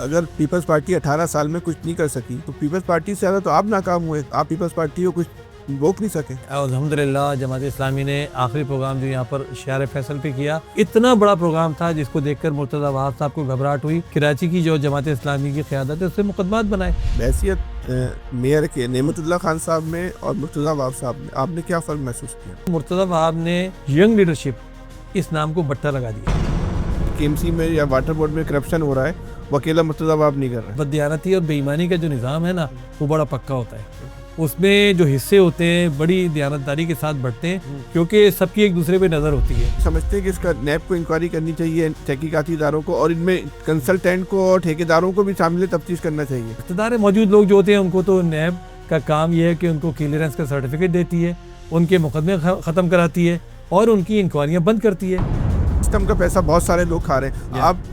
अगर peoples party 18 साल में कुछ नहीं कर सकी तो पीपल्स पार्टी से ज़्यादा तो आप नाकाम हुए। आप पीपल्स पार्टी को कुछ रोक नहीं सके। अल्हम्दुलिल्लाह जमात इस्लामी ने आखिरी प्रोग्राम जो यहाँ पर शहर फैसल पे किया, इतना बड़ा प्रोग्राम था जिसको देखकर मुर्तज़ा वहाब साहब को घबराहट हुई। कराची की जो जमात इस्लामी की क़यादत है उससे मुकदमात बनाए। हैसियत मेयर के नेमतुल्लाह खान साहब में और मुर्तज़ा वहाब साहब में आपने क्या फ़र्क महसूस किया? मुर्तज़ा वहाब ने यंग लीडरशिप इस नाम को बट्टा लगा दिया। केएमसी में या वाटर बोर्ड में करप्शन हो रहा है, वो अकेला मुर्तज़ा वहाब नहीं कर रहा है। बददियानती और बेईमानी का जो निज़ाम है ना, वो बड़ा पक्का होता है। उसमें जो हिस्से होते हैं बड़ी दयानतदारी के साथ बढ़ते हैं, क्योंकि सबकी एक दूसरे पे नज़र होती है। समझते हैं कि इसका नैब को इंक्वायरी करनी चाहिए, तहकीकाती इदारों को, और इनमें कंसल्टेंट को और ठेकेदारों को भी शामिल तफ्तीश करना चाहिए। इक़्तिदार मौजूद लोग जो होते हैं उनको तो नैब का काम यह है कि उनको क्लियरेंस का सर्टिफिकेट देती है, उनके मुकदमे ख़त्म कराती है और उनकी इंक्वायरियाँ बंद करती है। सिस्टम का पैसा बहुत सारे लोग खा रहे हैं। आप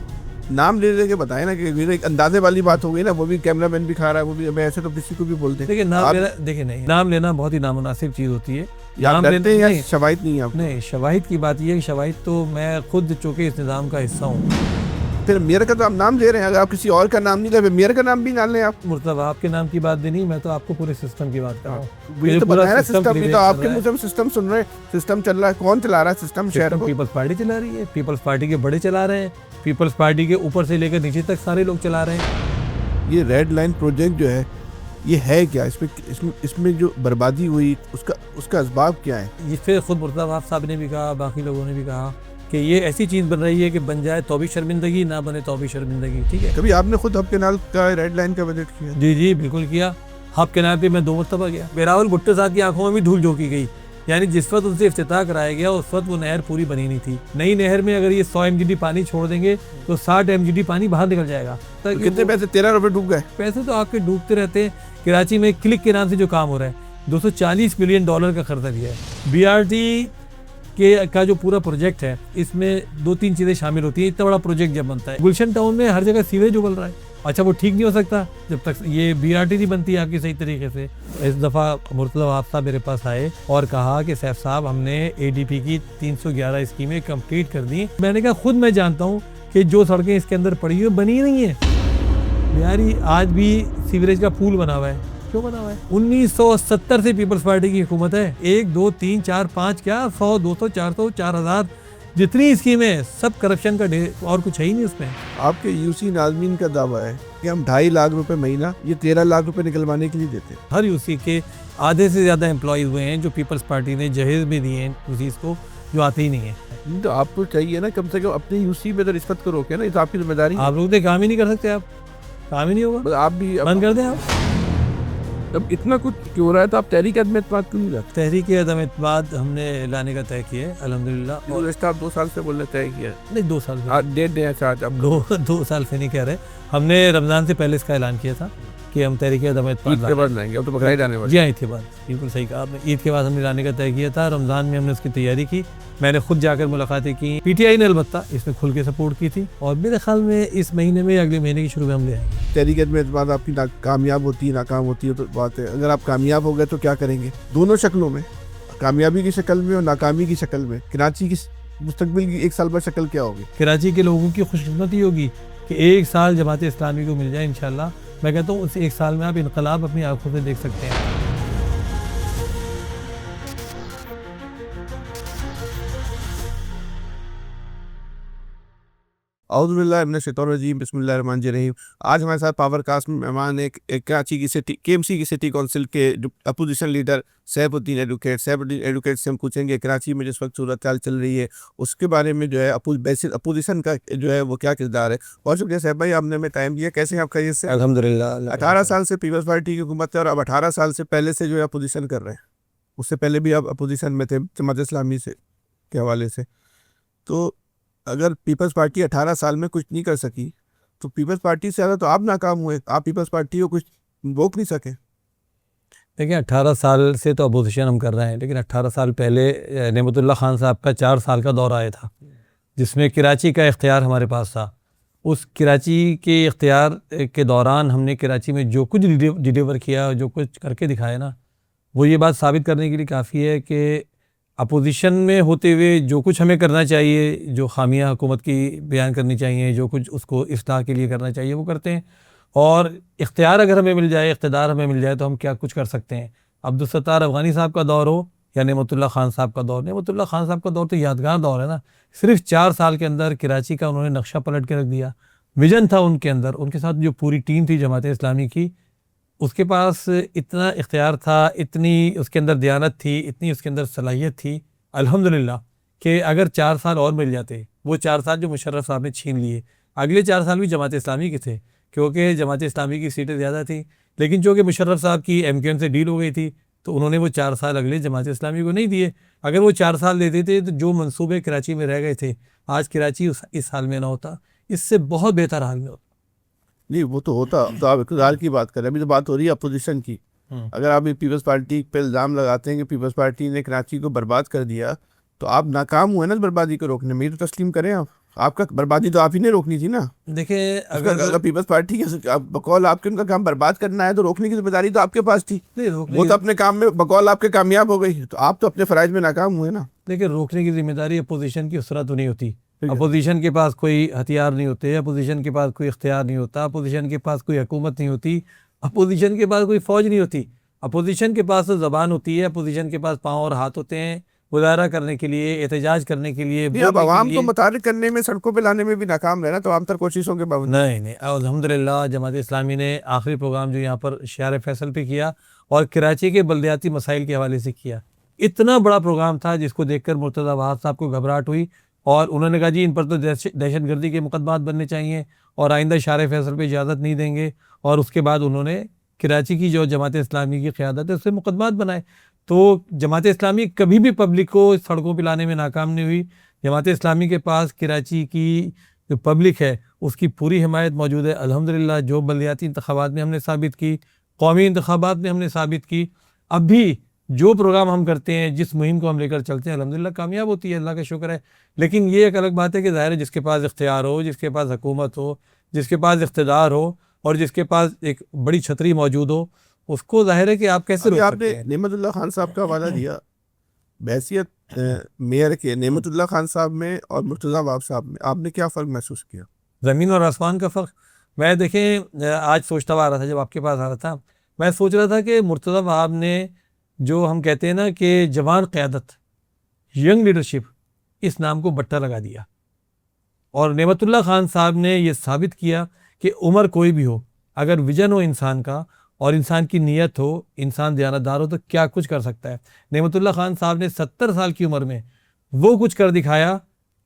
नाम ले लेके बताए ना कि एक अंदाजे वाली बात हो गई ना, वो भी कैमरामैन भी खा रहा है, वो भी। मैं ऐसे तो किसी को भी बोलते हैं। देखिए नहीं, नाम लेना बहुत ही नामुनासिब चीज़ होती है। नाम लेते हैं या शवाहिद नहीं है आप? नहीं, शवाहिद की बात यह है कि शवाहिद तो मैं खुद चूँकि इस निज़ाम का हिस्सा हूँ। फिर मेयर का तो आप नाम ले रहे हैं, अगर आप किसी और का नाम नहीं ले, मेयर का नाम भी ना लें आप। मुर्तज़ा आपके नाम की बात भी नहीं, मैं तो आपको पूरे सिस्टम की बात कर रहा हूँ। ये तो बताया ना सिस्टम, ये तो आपके मुँह से सिस्टम सुन रहे हैं। सिस्टम चल रहा है, कौन चला रहा है सिस्टम? शहर को पीपल्स पार्टी चला रही है। पीपल्स पार्टी के बड़े चला रहे हैं, पीपल्स पार्टी के ऊपर से लेकर नीचे तक सारे लोग चला रहे हैं। ये रेड लाइन प्रोजेक्ट जो है, ये है क्या? इसमें जो बर्बादी हुई उसका असबाब क्या है? ये फिर खुद मुर्तज़ा वहाब साहब ने भी कहा, बाकी लोगों ने भी कहा कि ये ऐसी चीज़ बन रही है कि बन जाए तो भी शर्मिंदगी, ना बने तो भी शर्मिंदगी। ठीक है, कभी आपने खुद हब कैनाल का रेड लाइन का विजिट किया? जी बिल्कुल किया। हब कैनाल पे मैं 2 मरतबा गया। बिलावल भुट्टो साहब की आंखों में भी धूल झोंकी गई। यानी जिस वक्त उनसे इफ्तिताह कराया गया उस वक्त वो नहर पूरी बनी नहीं थी। नई नहर में अगर ये 100 MGD पानी छोड़ देंगे तो 60 MGD पानी बाहर निकल जाएगा। तो कितने पैसे? 13 रुपए डूब गए। पैसे तो आपके डूबते रहते हैं। कराची में क्लिक के नाम से जो काम हो रहा है, $240 मिलियन का खर्चा दिया है। BRT का जो पूरा प्रोजेक्ट है, इसमें 2-3 चीज़ें शामिल होती हैं। इतना बड़ा प्रोजेक्ट जब बनता है, गुलशन टाउन में हर जगह सीवेज उगल रहा है। अच्छा, वो ठीक नहीं हो सकता जब तक ये BRT नहीं बनती आपकी सही तरीके से। इस दफ़ा मुर्तज़ा वहाब साहब मेरे पास आए और कहा कि सैफ साहब, हमने ADP की 311 स्कीमें कंप्लीट कर दी। मैंने कहा खुद मैं जानता हूँ कि जो सड़कें इसके अंदर पड़ी हुई बनी नहीं है। यार आज भी सीवरेज का पूल बना हुआ है। क्यों बना हुआ है? 1970 से पीपल्स पार्टी की हुकूमत है। 1 2 3 4 5 क्या 100 200 400 4000 जितनी स्कीमें सब करप्शन का ढेर, और कुछ है ही नहीं उसमें। आपके यूसी नाज़मीन का दावा है कि हम 2.5 लाख रुपए महीना, ये 13 लाख रुपए निकलवाने के लिए देते हैं। हर यूसी के आधे से ज़्यादा एम्प्लॉयज़ हुए हैं जो पीपल्स पार्टी ने जहेज में दिए हैं यूसीज को, जो आते ही नहीं है। तो आपको चाहिए ना कम से कम अपने यूसी में तो रिश्वत को रोके ना, ये तो आपकी जिम्मेदारी। आप लोग तो काम ही नहीं कर सकते, आप काम ही नहीं होगा। आप भी बंद कर दें आप। अब इतना कुछ क्यों हो रहा है तो आप तहरीक अदम एतमाद क्यों नहीं लाते? तहरीक अदम एतमाद हमने लाने का तय किया है अल्हम्दुलिल्लाह। और आप 2 साल से बोलने तय किया? नहीं, 2 साल से डेट दें। अच्छा, आप 2 साल से नहीं कह रहे। हमने रमज़ान से पहले इसका ऐलान किया था कि हम तहरीक अदम एतमाद के बाद लाएंगे। अब तो बकरीद आने वाली। जी हाँ, ईद के बाद। बिल्कुल सही कहा आपने। ईद के बाद हमने लाने का तय किया था। रमज़ान में हमने उसकी तैयारी की। मैंने खुद जाकर मुलाकातें की। PTI ने अलबत्ता इसमें खुल के सपोर्ट की थी, और मेरे ख्याल में इस महीने में, अगले महीने की शुरू में हम ले आएंगे। तहरीक अदम एतमाद आपकी कामयाब होती है, नाकाम होती है तो बात है। अगर आप कामयाब हो गए तो क्या करेंगे? दोनों शक्लों में, कामयाबी की शक्ल में और नाकामी की शक्ल में, कराची की मुस्तकबिल की 1 साल बाद शक्ल क्या होगी? कराची के लोगों की खुशकिस्मती होगी कि 1 साल जमात इस्लामी को मिल जाए इंशाल्लाह। मैं कहता हूँ उस 1 साल में आप इनकलाब अपनी आंखों से देख सकते हैं। औज़ु बिल्लाहि मिनश शैतानिर रजीम, बिस्मिल्लाहिर रहमानिर रहीम। आज हमारे साथ पावरकास्ट में मेहमान एक कराची की सिटी KMC की सिटी काउंसिल के जो अपोजिशन लीडर सैफुद्दीन एडवोकेट से हम पूछेंगे कराची में जिस वक्त सूरत हाल चल रही है उसके बारे में, जो है अपोजिशन का जो है वो क्या किरदार है। बहुत शुक्रिया सैफ भाई, आपने हमें टाइम दिया। कैसे हैं आप? खैरियत से? अल्हम्दुलिल्लाह। 18 साल से पीपल्स पार्टी की हुकूमत है और अब 18 साल से पहले से जो है अपोजिशन कर रहे हैं। उससे पहले भी आप अपोजिशन में थे जमात इस्लामी से के हवाले से। तो अगर पीपल्स पार्टी 18 साल में कुछ नहीं कर सकी तो पीपल्स पार्टी से ज़्यादा तो आप नाकाम हुए। आप पीपल्स पार्टी को कुछ रोक नहीं सके। देखिए, 18 साल से तो अपोजिशन हम कर रहे हैं, लेकिन 18 साल पहले नेमतुल्लाह खान साहब का 4 साल का दौरा आया था, जिसमें कराची का इख्तियार हमारे पास था। उस कराची के इख्तियार के दौरान हमने कराची में जो कुछ डिलीवर किया, जो कुछ करके दिखाया ना, वो ये बात साबित करने के लिए काफ़ी है कि अपोजिशन में होते हुए जो कुछ हमें करना चाहिए, जो खामियां हुकूमत की बयान करनी चाहिए, जो कुछ उसको इस्लाह के लिए करना चाहिए वो करते हैं। और इख्तियार अगर हमें मिल जाए, इक़्तिदार हमें मिल जाए तो हम क्या कुछ कर सकते हैं। अब्दुल सत्तार अफ़गानी साहब का दौर हो या नेमतुल्लाह खान साहब का दौर, नेमतुल्लाह खान साहब का दौर तो यादगार दौर है ना। सिर्फ 4 साल के अंदर कराची का उन्होंने नक्शा पलट के रख दिया। विजन था उनके अंदर, उनके साथ जो पूरी टीम थी जमात इस्लामी की, उसके पास इतना इख्तियार था, इतनी उसके अंदर दयानत थी, इतनी उसके अंदर सलाहियत थी अल्हम्दुलिल्लाह कि अगर 4 साल और मिल जाते, वो 4 साल जो मुशर्रफ साहब ने छीन लिए, अगले 4 साल भी जमात इस्लामी के थे क्योंकि जमात इस्लामी की सीटें ज़्यादा थी। लेकिन चूँकि मुशर्रफ साहब की MKM से डील हो गई थी तो उन्होंने वो 4 साल अगले जमात इस्लामी को नहीं दिए। अगर वो 4 साल देते थे तो जो मंसूबे कराची में रह गए थे, आज कराची इस हाल में ना होता, इससे बहुत बेहतर हाल में होता। नहीं वो तो होता, तो आप इक़्तिदार की बात कर रहे हैं, अभी तो बात हो रही है अपोजिशन की। अगर आप पीपल्स पार्टी पे इल्ज़ाम लगाते हैं कि पीपल्स पार्टी ने कराची को बर्बाद कर दिया, तो आप नाकाम हुए ना इस बर्बादी को रोकने में, ये तो तस्लीम करें आप। आपका बर्बादी तो आप ही ने रोकनी थी ना। देखिए अगर पीपल्स पार्टी के बकौल आपके उनका काम बर्बाद करना है तो रोकने की जिम्मेदारी तो आपके पास थी। वो तो अपने काम में बकौल आपके कामयाब हो गई, तो आप तो अपने फ़राइज़ में नाकाम हुए ना। देखिए रोकने की जिम्मेदारी अपोजिशन की उस तरह तो नहीं होती। अपोजिशन के पास कोई हथियार नहीं होते, अपोजिशन के पास कोई इख्तियार नहीं होता, अपोजिशन के पास कोई हुकूमत नहीं होती, अपोजिशन के पास कोई फ़ौज नहीं होती। अपोजिशन के पास तो ज़बान होती है, अपोजिशन के पास पाँव और हाथ होते हैं मुजाहरा करने के लिए, एहतजाज करने के लिए, अब आवाम को मुतारिक करने में, सड़कों पे लाने में भी नाकाम रहे ना तो आमतर कोशिशों के बावजूद। नहीं अल्हम्दुलिल्लाह जमात इस्लामी ने आखिरी प्रोग्राम जो यहाँ पर शहर फैसल पे किया और कराची के बल्दियाती मसाइल के हवाले से किया, इतना बड़ा प्रोग्राम था जिसको देखकर मुर्तज़ा वहाब साहब को घबराहट हुई और उन्होंने कहा जी इन पर तो दहशत गर्दी के मुकदमात बनने चाहिए और आइंदा शहर फैसल पे इजाज़त नहीं देंगे। और उसके बाद उन्होंने कराची की जो जमात इस्लामी की क़यादत है उससे मुकदमात बनाए। तो जमात इस्लामी कभी भी पब्लिक को सड़कों पर लाने में नाकाम नहीं हुई। जमात इस्लामी के पास कराची की जो पब्लिक है उसकी पूरी हिमायत मौजूद है अल्हम्दुलिल्लाह। जो बल्दियाती इंतखाबात में हमने साबित की, कौमी इंतखाबात में हमने साबित की, अब भी जो प्रोग्राम हम करते हैं, जिस मुहिम को हम लेकर चलते हैं अल्हम्दुलिल्लाह कामयाब होती है, अल्लाह का शुक्र है। लेकिन ये एक अलग बात है कि ज़ाहिर है जिसके पास इख्तियार हो, जिसके पास हुकूमत हो, जिसके पास इक़्तिदार हो और जिसके पास एक बड़ी छतरी मौजूद हो, उसको ज़ाहिर है कि आप कैसे रोक सकते हैं। आपने नेमतुल्लाह खान साहब का हवाला दिया, बहैसियत मेयर के नेमतुल्लाह खान साहब में और मुर्तज़ा वहाब साहब में आपने क्या फ़र्क महसूस किया? ज़मीन और आसमान का फ़र्क। मैं देखें आज सोचता हुआ आ रहा था, जब आपके पास आ रहा था मैं सोच रहा था कि मुर्तज़ा वहाब ने जो हम कहते हैं ना कि जवान क़यादत, यंग लीडरशिप, इस नाम को बट्टा लगा दिया और नेमतुल्लाह खान साहब ने ये साबित किया कि उम्र कोई भी हो, अगर विजन हो इंसान का और इंसान की नीयत हो, इंसान दयानतदार हो तो क्या कुछ कर सकता है। नेमतुल्लाह खान साहब ने 70 साल की उम्र में वो कुछ कर दिखाया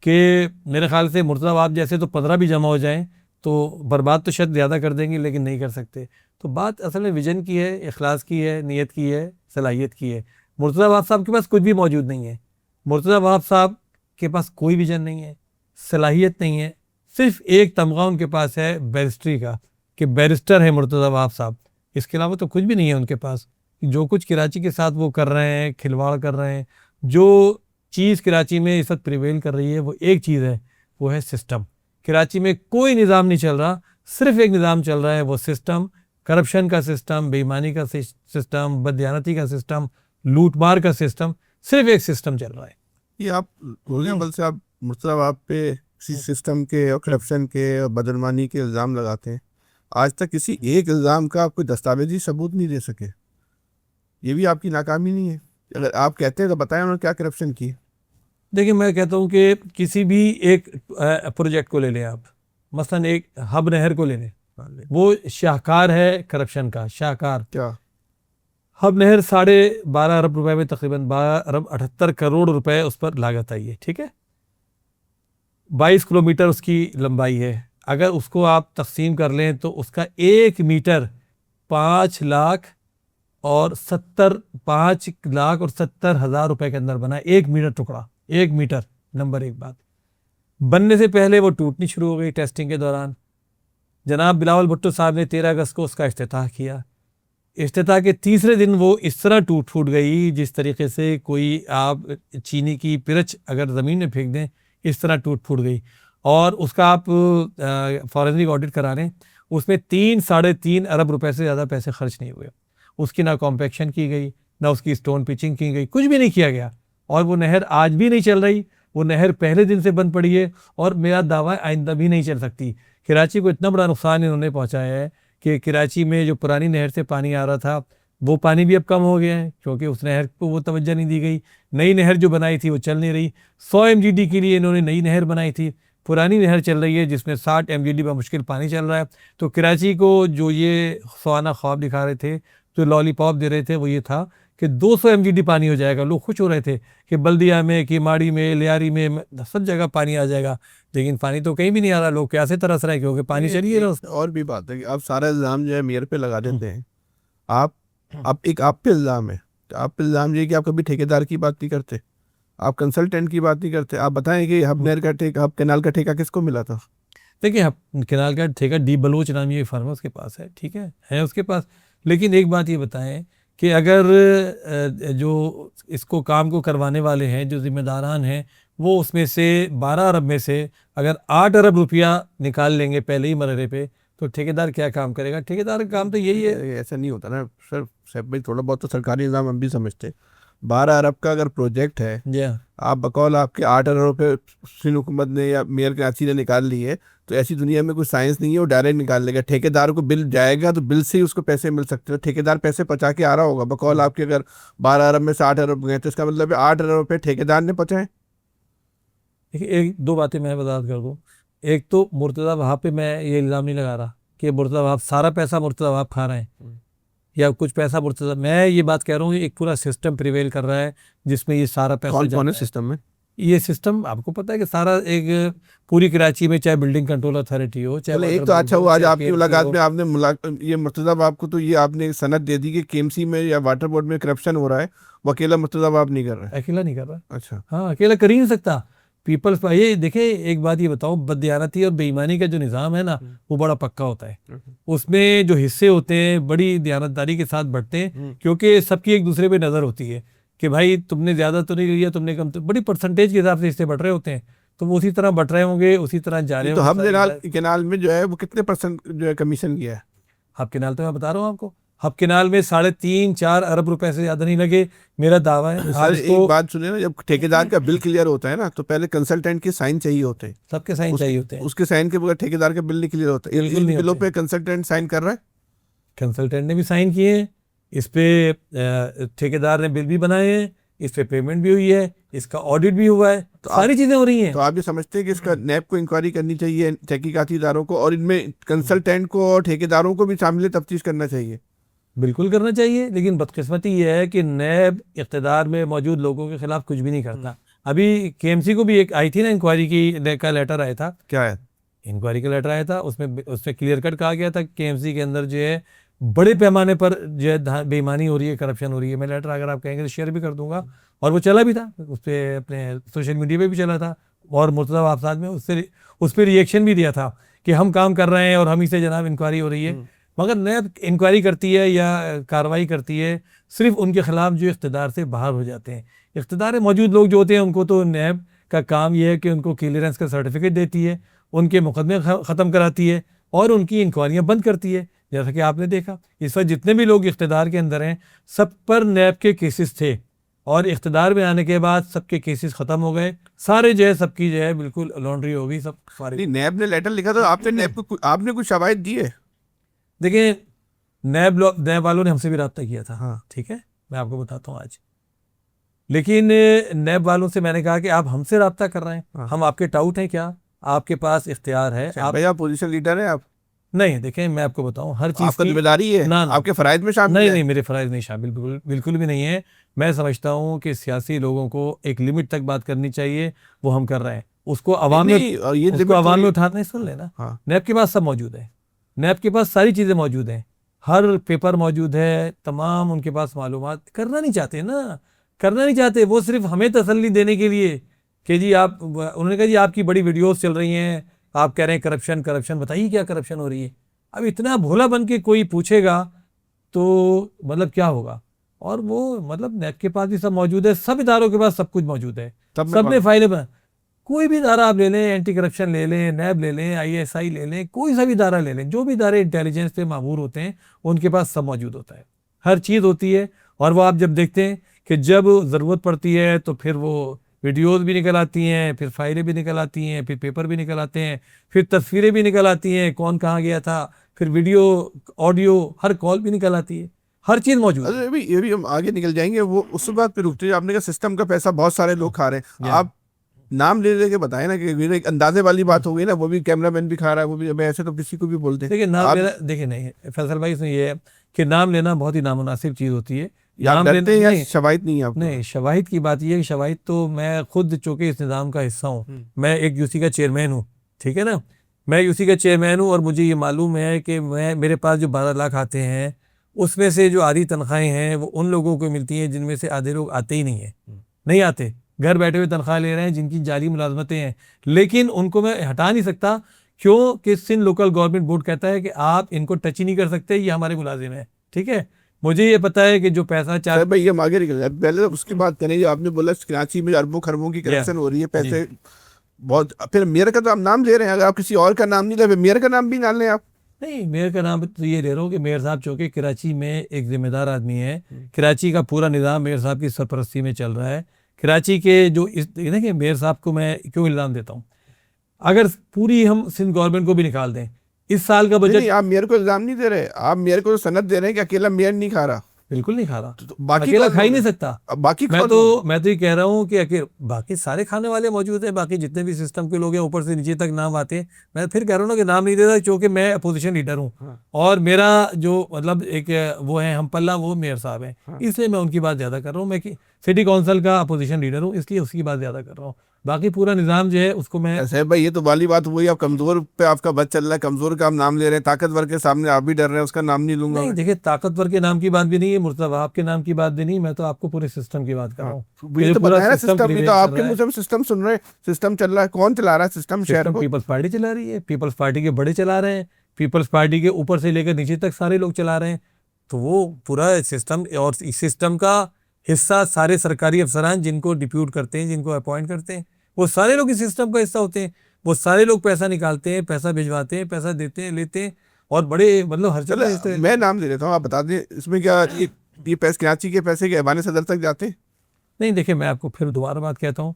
कि मेरे ख्याल से मुर्तज़ा वहाब जैसे तो 15 भी जमा हो जाएं तो बर्बाद तो शायद ज़्यादा कर देंगे लेकिन नहीं कर सकते। तो बात असल में विजन की है, इखलास की है, नीयत की है, सलाहियत की है। मुर्तज़ा वहाब साहब के पास कुछ भी मौजूद नहीं है। मुर्तज़ा वहाब साहब के पास कोई विजन नहीं है, सलाहियत नहीं है, सिर्फ एक तमगा उनके पास है बैरिस्ट्री का कि बैरिस्टर है मुर्तज़ा वहाब साहब। इसके अलावा तो कुछ भी नहीं है उनके पास। जो कुछ कराची के साथ वो कर रहे हैं, खिलवाड़ कर रहे हैं, जो चीज़ कराची में इस वक्त प्रिवेल कर रही है वो एक चीज़ है, वो है सिस्टम। कराची में कोई निज़ाम नहीं चल रहा, सिर्फ एक निज़ाम चल रहा है, वो सिस्टम, करप्शन का सिस्टम, बेईमानी का सिस्टम, बदयानती का सिस्टम, लूटमार का सिस्टम, सिर्फ एक सिस्टम चल रहा है। ये आप बल से आप मुर्तज़ा वहाब पे किसी सिस्टम के और करप्शन के और बदनमानी के इल्ज़ाम लगाते हैं, आज तक किसी एक इल्ज़ाम का आप कोई दस्तावेजी सबूत नहीं दे सके। ये भी आपकी नाकामी नहीं है? अगर आप कहते हैं तो बताएं उन्होंने क्या करप्शन की। देखिए मैं कहता हूँ कि किसी भी एक प्रोजेक्ट को ले लें आप, मसलन एक हब नहर को ले लें, वो शाहकार है करप्शन का, शाहकार। क्या हब नहर 12.5 अरब रुपए में तकरीबन 12 अरब 78 करोड़ रुपए उस पर लागत आई है, ठीक है। 22 किलोमीटर उसकी लंबाई है। अगर उसको आप तकसीम कर लें तो उसका 1 मीटर 5 लाख और 70,000 रुपए के अंदर बना। 1 मीटर टुकड़ा, 1 मीटर। नंबर एक बात, बनने से पहले वो टूटनी शुरू हो गई टेस्टिंग के दौरान। जनाब बिलावल भुट्टो साहब ने 13 अगस्त को उसका इफ्तिताह किया। इफ्तिताह के तीसरे दिन वो इस तरह टूट फूट गई जिस तरीके से कोई आप चीनी की पिरच अगर ज़मीन में फेंक दें, इस तरह टूट फूट गई। और उसका आप फॉरेंसिक ऑडिट करा लें, उसमें 3-3.5 अरब रुपए से ज़्यादा पैसे खर्च नहीं हुए। उसकी ना कॉम्पैक्शन की गई, ना उसकी स्टोन पिचिंग की गई, कुछ भी नहीं किया गया। और वो नहर आज भी नहीं चल रही, वो नहर पहले दिन से बंद पड़ी है और मेरा दावा है आइंदा भी नहीं चल सकती। कराची को इतना बड़ा नुकसान इन्होंने पहुंचाया है कि कराची में जो पुरानी नहर से पानी आ रहा था वो पानी भी अब कम हो गया है, क्योंकि उस नहर को वो तवज्जो नहीं दी गई। नई नहर जो बनाई थी वो चल नहीं रही। 100 MGD के लिए इन्होंने नई नहर बनाई थी, पुरानी नहर चल रही है जिसमें 60 MGD पर मुश्किल पानी चल रहा है। तो कराची को जो ये ख्वाना ख्वाब दिखा रहे थे, जो लॉलीपॉप दे रहे थे, वो ये था कि 200 MGD पानी हो जाएगा। लोग खुश हो रहे थे कि बल्दिया में, किमाड़ी में, लियारी में, सब जगह पानी आ जाएगा, लेकिन पानी तो कहीं भी नहीं आ रहा। लोग कैसे तरस रहे हैं, क्योंकि पानी चलिए ना। और भी बात है कि आप सारा इल्ज़ाम जो है मेयर पे लगा देते हैं। आप आप पे इल्ज़ाम है, तो आप पे इल्ज़ाम ये कि आप कभी ठेकेदार की बात नहीं करते, आप कंसल्टेंट की बात नहीं करते। आप बताएं कि हब नहर का ठेका, हब कैनाल का ठेका किसको मिला था? देखिए, कैनाल का ठेका डी बलोच नामी एक फर्म है, उसके पास है, ठीक है उसके पास। लेकिन एक बात ये बताएं कि अगर जो इसको काम को करवाने वाले हैं, जो जिम्मेदारान हैं, वो उसमें से 12 अरब में से अगर 8 अरब रुपया निकाल लेंगे पहले ही मरहले पे, तो ठेकेदार क्या काम करेगा? ठेकेदार का काम तो यही है। ऐसा नहीं होता ना सर। सैफ भाई, थोड़ा बहुत तो सरकारी निज़ाम हम भी समझते। 12 अरब का अगर प्रोजेक्ट है, जी, आप बकौल आपके 8 अरब रुपये सिंध हुकूमत ने या मेयर कराची ने निकाल ली है, तो ऐसी दुनिया में कोई साइंस नहीं है, वो डायरेक्ट निकाल लेगा। ठेकेदार को बिल जाएगा तो बिल से ही उसको पैसे मिल सकते हैं। ठेकेदार पैसे पचा के आ रहा होगा। बकौल आपके अगर 12 अरब में से 8 अरब गए, तो इसका मतलब 8 अरब रुपये ठेकेदार ने पचाए। देखिए, एक दो बातें मैं वजाहत कर दूँ। एक तो मुर्तज़ा वहाब पे मैं ये इल्ज़ाम नहीं लगा रहा कि मुर्तज़ा वहाब सारा पैसा मुर्तज़ा वहाब खा रहे हैं या कुछ पैसा मुर्तज़ा। मैं ये बात कह रहा हूँ, एक पूरा सिस्टम प्रिवेल कर रहा है जिसमें ये सारा पैसा कौन जाता है है। सिस्टम में? ये सिस्टम आपको पता है कि सारा एक पूरी कराची में, चाहे बिल्डिंग कंट्रोल अथॉरिटी हो, चाहे चले, एक वाटर तो बोर्ड अच्छा हो, हुआ आज चाहे आपकी PMC मुलाकात हो। में आपने ये मुर्तज़ा बाब को तो ये आपने सनद दे दी कि केएमसी में या वाटर बोर्ड में करप्शन हो रहा है, वो अकेला मुर्तज़ा बाब नहीं कर रहा है। अकेला नहीं कर रहा। अच्छा, हाँ, अकेला कर ही नहीं सकता। पीपल्स ये देखें, एक बात ये बताओ, बददियानती और बेईमानी का जो निज़ाम है ना, वो बड़ा पक्का होता है। उसमें जो हिस्से होते हैं बड़ी दयानतदारी के साथ बढ़ते हैं, क्योंकि सबकी एक दूसरे पे नज़र होती है कि भाई तुमने ज़्यादा तो नहीं लिया, तुमने कम, तो बड़ी परसेंटेज के हिसाब से हिस्से बढ़ रहे होते हैं। तो वो उसी तरह बढ़ रहे होंगे, उसी तरह जा रहे तो होंगे। हम केनाल में जो है वो कितने % जो है कमीशन किया है? हब केनाल तो मैं बता रहा हूँ आपको, हब केनाल में 3.5-4 अरब रुपए से ज़्यादा नहीं लगे। मेरा दावा है। सर एक बात सुनिए ना, जब ठेकेदार का बिल क्लियर होता है ना, तो पहले कंसल्टेंट के साइन चाहिए होते हैं। सबके साइन चाहिए होते हैं। उसके साइन के बगैर ठेकेदार का बिल नहीं क्लियर होता। बिल्कुल इन नहीं बिलों होते। पे कंसल्टेंट साइन कर रहा है। कंसल्टेंट ने भी साइन किए हैं इस पे, ठेकेदार ने बिल भी बनाए हैं, इस पे पेमेंट भी हुई है, इसका ऑडिट भी हुआ है, तो सारी चीजें हो रही हैं। तो आप ये समझते हैं कि इसका नैब को इंक्वायरी करनी चाहिए, तहकीकाती इदारों को, और इनमें कंसल्टेंट को और ठेकेदारों को भी शामिल तफ्तीश करना चाहिए? बिल्कुल करना चाहिए, लेकिन बदकिस्मती ये है कि नैब इक़्तिदार में मौजूद लोगों के खिलाफ कुछ भी नहीं करता। अभी KMC को भी एक आई थी ना इंक्वायरी का लेटर आया था। क्या है? इंक्वायरी का लेटर आया था, उसमें क्लियर कट कहा गया था कि KMC के अंदर जो है बड़े पैमाने पर जो है बेईमानी हो रही है, करप्शन हो रही है। मैं लेटर अगर आप कहेंगे तो शेयर भी कर दूंगा, और वो चला भी था, उस पर अपने सोशल मीडिया पे भी चला था, और मुर्तज़ा वहाब साहब ने उस पर रिएक्शन भी दिया था कि हम काम कर रहे हैं और हम ही से जनाब इंक्वायरी हो रही है। मगर नैब इंक्वायरी करती है या कार्रवाई करती है सिर्फ उनके खिलाफ जो इक़्तिदार से बाहर हो जाते हैं। इक़्तिदार में मौजूद लोग जो होते हैं, उनको तो नैब का काम यह है कि उनको क्लियरेंस का सर्टिफिकेट देती है, उनके मुकदमे ख़त्म कराती है और उनकी इंक्वायरियाँ बंद करती है। जैसा कि आपने देखा, इस वक्त जितने भी लोग इक़्तिदार के अंदर हैं, सब पर नैब के केसेस थे, और इक़्तिदार में आने के बाद सबके केसेस ख़त्म हो गए, सारे जो है सबकी जो है बिल्कुल लॉन्ड्री हो गई, सब सारे। नैब ने लेटर लिखा तो आपने नैब को आपने कुछ शवाहिद दिए? देखिए, नैब वालों ने हमसे भी रब्ता किया था। हाँ, ठीक है, मैं आपको बताता हूँ आज। लेकिन नैब वालों से मैंने कहा कि आप हमसे रब्ता कर रहे हैं, हम आपके टाउट हैं क्या? आपके पास इख्तियार है? आप भैया पोजीशन लीडर है आप? नहीं, देखें मैं आपको बताऊं, हर चीज़ आपका जिम्मेदारी है, ना आपके फ़राइज़ में शामिल है? नहीं, मेरे फ़राइज़ नहीं शामिल, बिल्कुल भी नहीं है। मैं समझता हूं कि सियासी लोगों को एक लिमिट तक बात करनी चाहिए, वो हम कर रहे हैं। उसको अवाम में उठाना, सुन लेना। नैब के पास सब मौजूद है, नैब के पास सारी चीज़ें मौजूद हैं, हर पेपर मौजूद है, तमाम उनके पास मालूमात। करना नहीं चाहते ना, करना नहीं चाहते वो, सिर्फ हमें तसल्ली देने के लिए कि जी आप, उन्होंने कहा जी आपकी बड़ी वीडियोस चल रही हैं, आप कह रहे हैं करप्शन करप्शन, बताइए क्या करप्शन हो रही है। अब इतना भोला बन के कोई पूछेगा तो मतलब क्या होगा। और वो मतलब नैब के पास भी सब मौजूद है, सब इदारों के पास सब कुछ मौजूद है, सब में फाइले पर। कोई भी इदारा आप ले लें, एंटी करप्शन ले लें, नैब ले लें, ISI ले लें, कोई सा भी इदारा ले लें, जो भी इदारे इंटेलिजेंस पे मामूर होते हैं उनके पास सब मौजूद होता है, हर चीज़ होती है। और वो आप जब देखते हैं कि जब ज़रूरत पड़ती है तो फिर वो वीडियोज़ भी निकल आती हैं, फिर फाइलें भी निकल आती हैं, फिर पेपर भी निकल आते हैं, फिर तस्वीरें भी निकल आती हैं, कौन कहाँ गया था, फिर वीडियो, ऑडियो, हर कॉल भी निकल आती है, हर चीज़ मौजूद है। अरे ये भी हम आगे निकल जाएंगे, वो उस बात पे रुकते हैं। आपने कहा सिस्टम का पैसा बहुत सारे लोग खा रहे हैं, आप नाम ले लेके बताए ना, कि एक अंदाजे वाली बात हो गई ना, वो भी कैमरामैन भी खा रहा है, वो भी, अब ऐसे तो किसी को भी बोलते हैं। देखिए नाम लेना, देखिए नहीं फैसल भाई, इसमें ये है कि नाम लेना बहुत ही नामुनासिब चीज़ होती है। आप डरते हैं या शवाहिद नहीं है आपको? नहीं, शवाहिद की बात ये है कि शवाहिद तो मैं खुद चूंकि इस निज़ाम का हिस्सा हूँ, मैं एक यूसी का चेयरमैन हूँ, ठीक है ना, मैं यूसी का चेयरमैन हूँ और मुझे ये मालूम है कि मेरे पास जो 12 लाख आते हैं उसमें से जो आधी तनख्वाहें हैं वो उन लोगों को मिलती हैं जिनमें से आधे लोग आते ही नहीं है, नहीं आते, घर बैठे हुए तनख्वाह ले रहे हैं, जिनकी जाली मुलाजमतें हैं, लेकिन उनको मैं हटा नहीं सकता। क्यों कि सिंध लोकल गवर्नमेंट बोर्ड कहता है कि आप इनको टच ही नहीं कर सकते, ये हमारे मुलाजिम है, ठीक है। मुझे ये पता है कि जो पैसा सर भाई हम आगे निकल जाए, पहले तो उसकी बात करें। जो आपने बोला कराची में अरबों खरबों की करप्शन हो रही है, पैसे बहुत, फिर मेयर का तो आप नाम ले रहे हैं, अगर आप किसी और का नाम नहीं ले, मेयर का नाम भी ना लें आप। नहीं, मेयर का नाम तो ये ले रहा हूँ कि मेयर साहब चूँकि कराची में एक जिम्मेदार आदमी है, कराची का पूरा निज़ाम मेयर साहब की सरपरस्ती में चल रहा है। कराची के जो इस देखिए मेयर साहब को मैं क्यों इल्ज़ाम देता हूँ, अगर पूरी हम सिंध गवर्नमेंट को भी निकाल दें, इस साल का बजट, आप मेयर को इल्जाम नहीं दे रहे, आप मेयर को सनद दे रहे हैं कि अकेला मेयर नहीं खा रहा। बिल्कुल नहीं खा रहा, तो बाकी अकेला खा ही नहीं सकता। बाकी मैं तो ये कह रहा हूँ कि बाकी सारे खाने वाले मौजूद हैं, बाकी जितने भी सिस्टम के लोग हैं ऊपर से नीचे तक नाम आते हैं। मैं फिर कह रहा हूँ ना कि नाम नहीं देता क्योंकि मैं अपोजिशन लीडर हूँ और मेरा जो मतलब एक वो है हम पल्ला, वो मेयर साहब हैं, इसलिए मैं उनकी बात ज़्यादा कर रहा हूँ। मैं सिटी काउंसिल का अपोजिशन लीडर हूँ, इसलिए उसकी बात ज़्यादा कर रहा हूँ। बाकी पूरा निज़ाम जो है उसको मैं, ऐसे भाई ये तो वाली बात हुई, आप कमजोर पे आपका बच चल रहा है, कमजोर का आप नाम ले रहे हैं, ताकतवर के सामने आप भी डर रहे हैं, उसका नाम नहीं लूंगा। नहीं देखिए, ताकतवर के नाम की बात भी नहीं है, मुर्तज़ा आपके नाम की बात भी नहीं, मैं तो आपको पूरे सिस्टम की बात कर रहा हूँ। ये तो बताया ना सिस्टम, ये तो आपके मुंह से सिस्टम सुन रहे हैं, सिस्टम चल रहा है, कौन चला रहा है सिस्टम? शहर को पीपल्स पार्टी चला रही है, पीपल्स पार्टी के बड़े चला रहे हैं, पीपल्स पार्टी के ऊपर से लेकर नीचे तक सारे लोग चला रहे हैं। तो वो पूरा सिस्टम, और इस सिस्टम का हिस्सा सारे सरकारी अफसरान जिनको डिप्यूट करते हैं, जिनको अपॉइंट करते हैं, वो सारे लोग इस सिस्टम का हिस्सा होते हैं। वो सारे लोग पैसा निकालते हैं, पैसा भिजवाते हैं, पैसा देते हैं, लेते हैं, और बड़े मतलब हर जगह। मैं नाम दे देता हूँ, आप बता दें इसमें क्या ये पैसे कराची के पैसे के ऐवान सदर तक जाते हैं? नहीं देखिए, मैं आपको फिर दोबारा बात कहता हूँ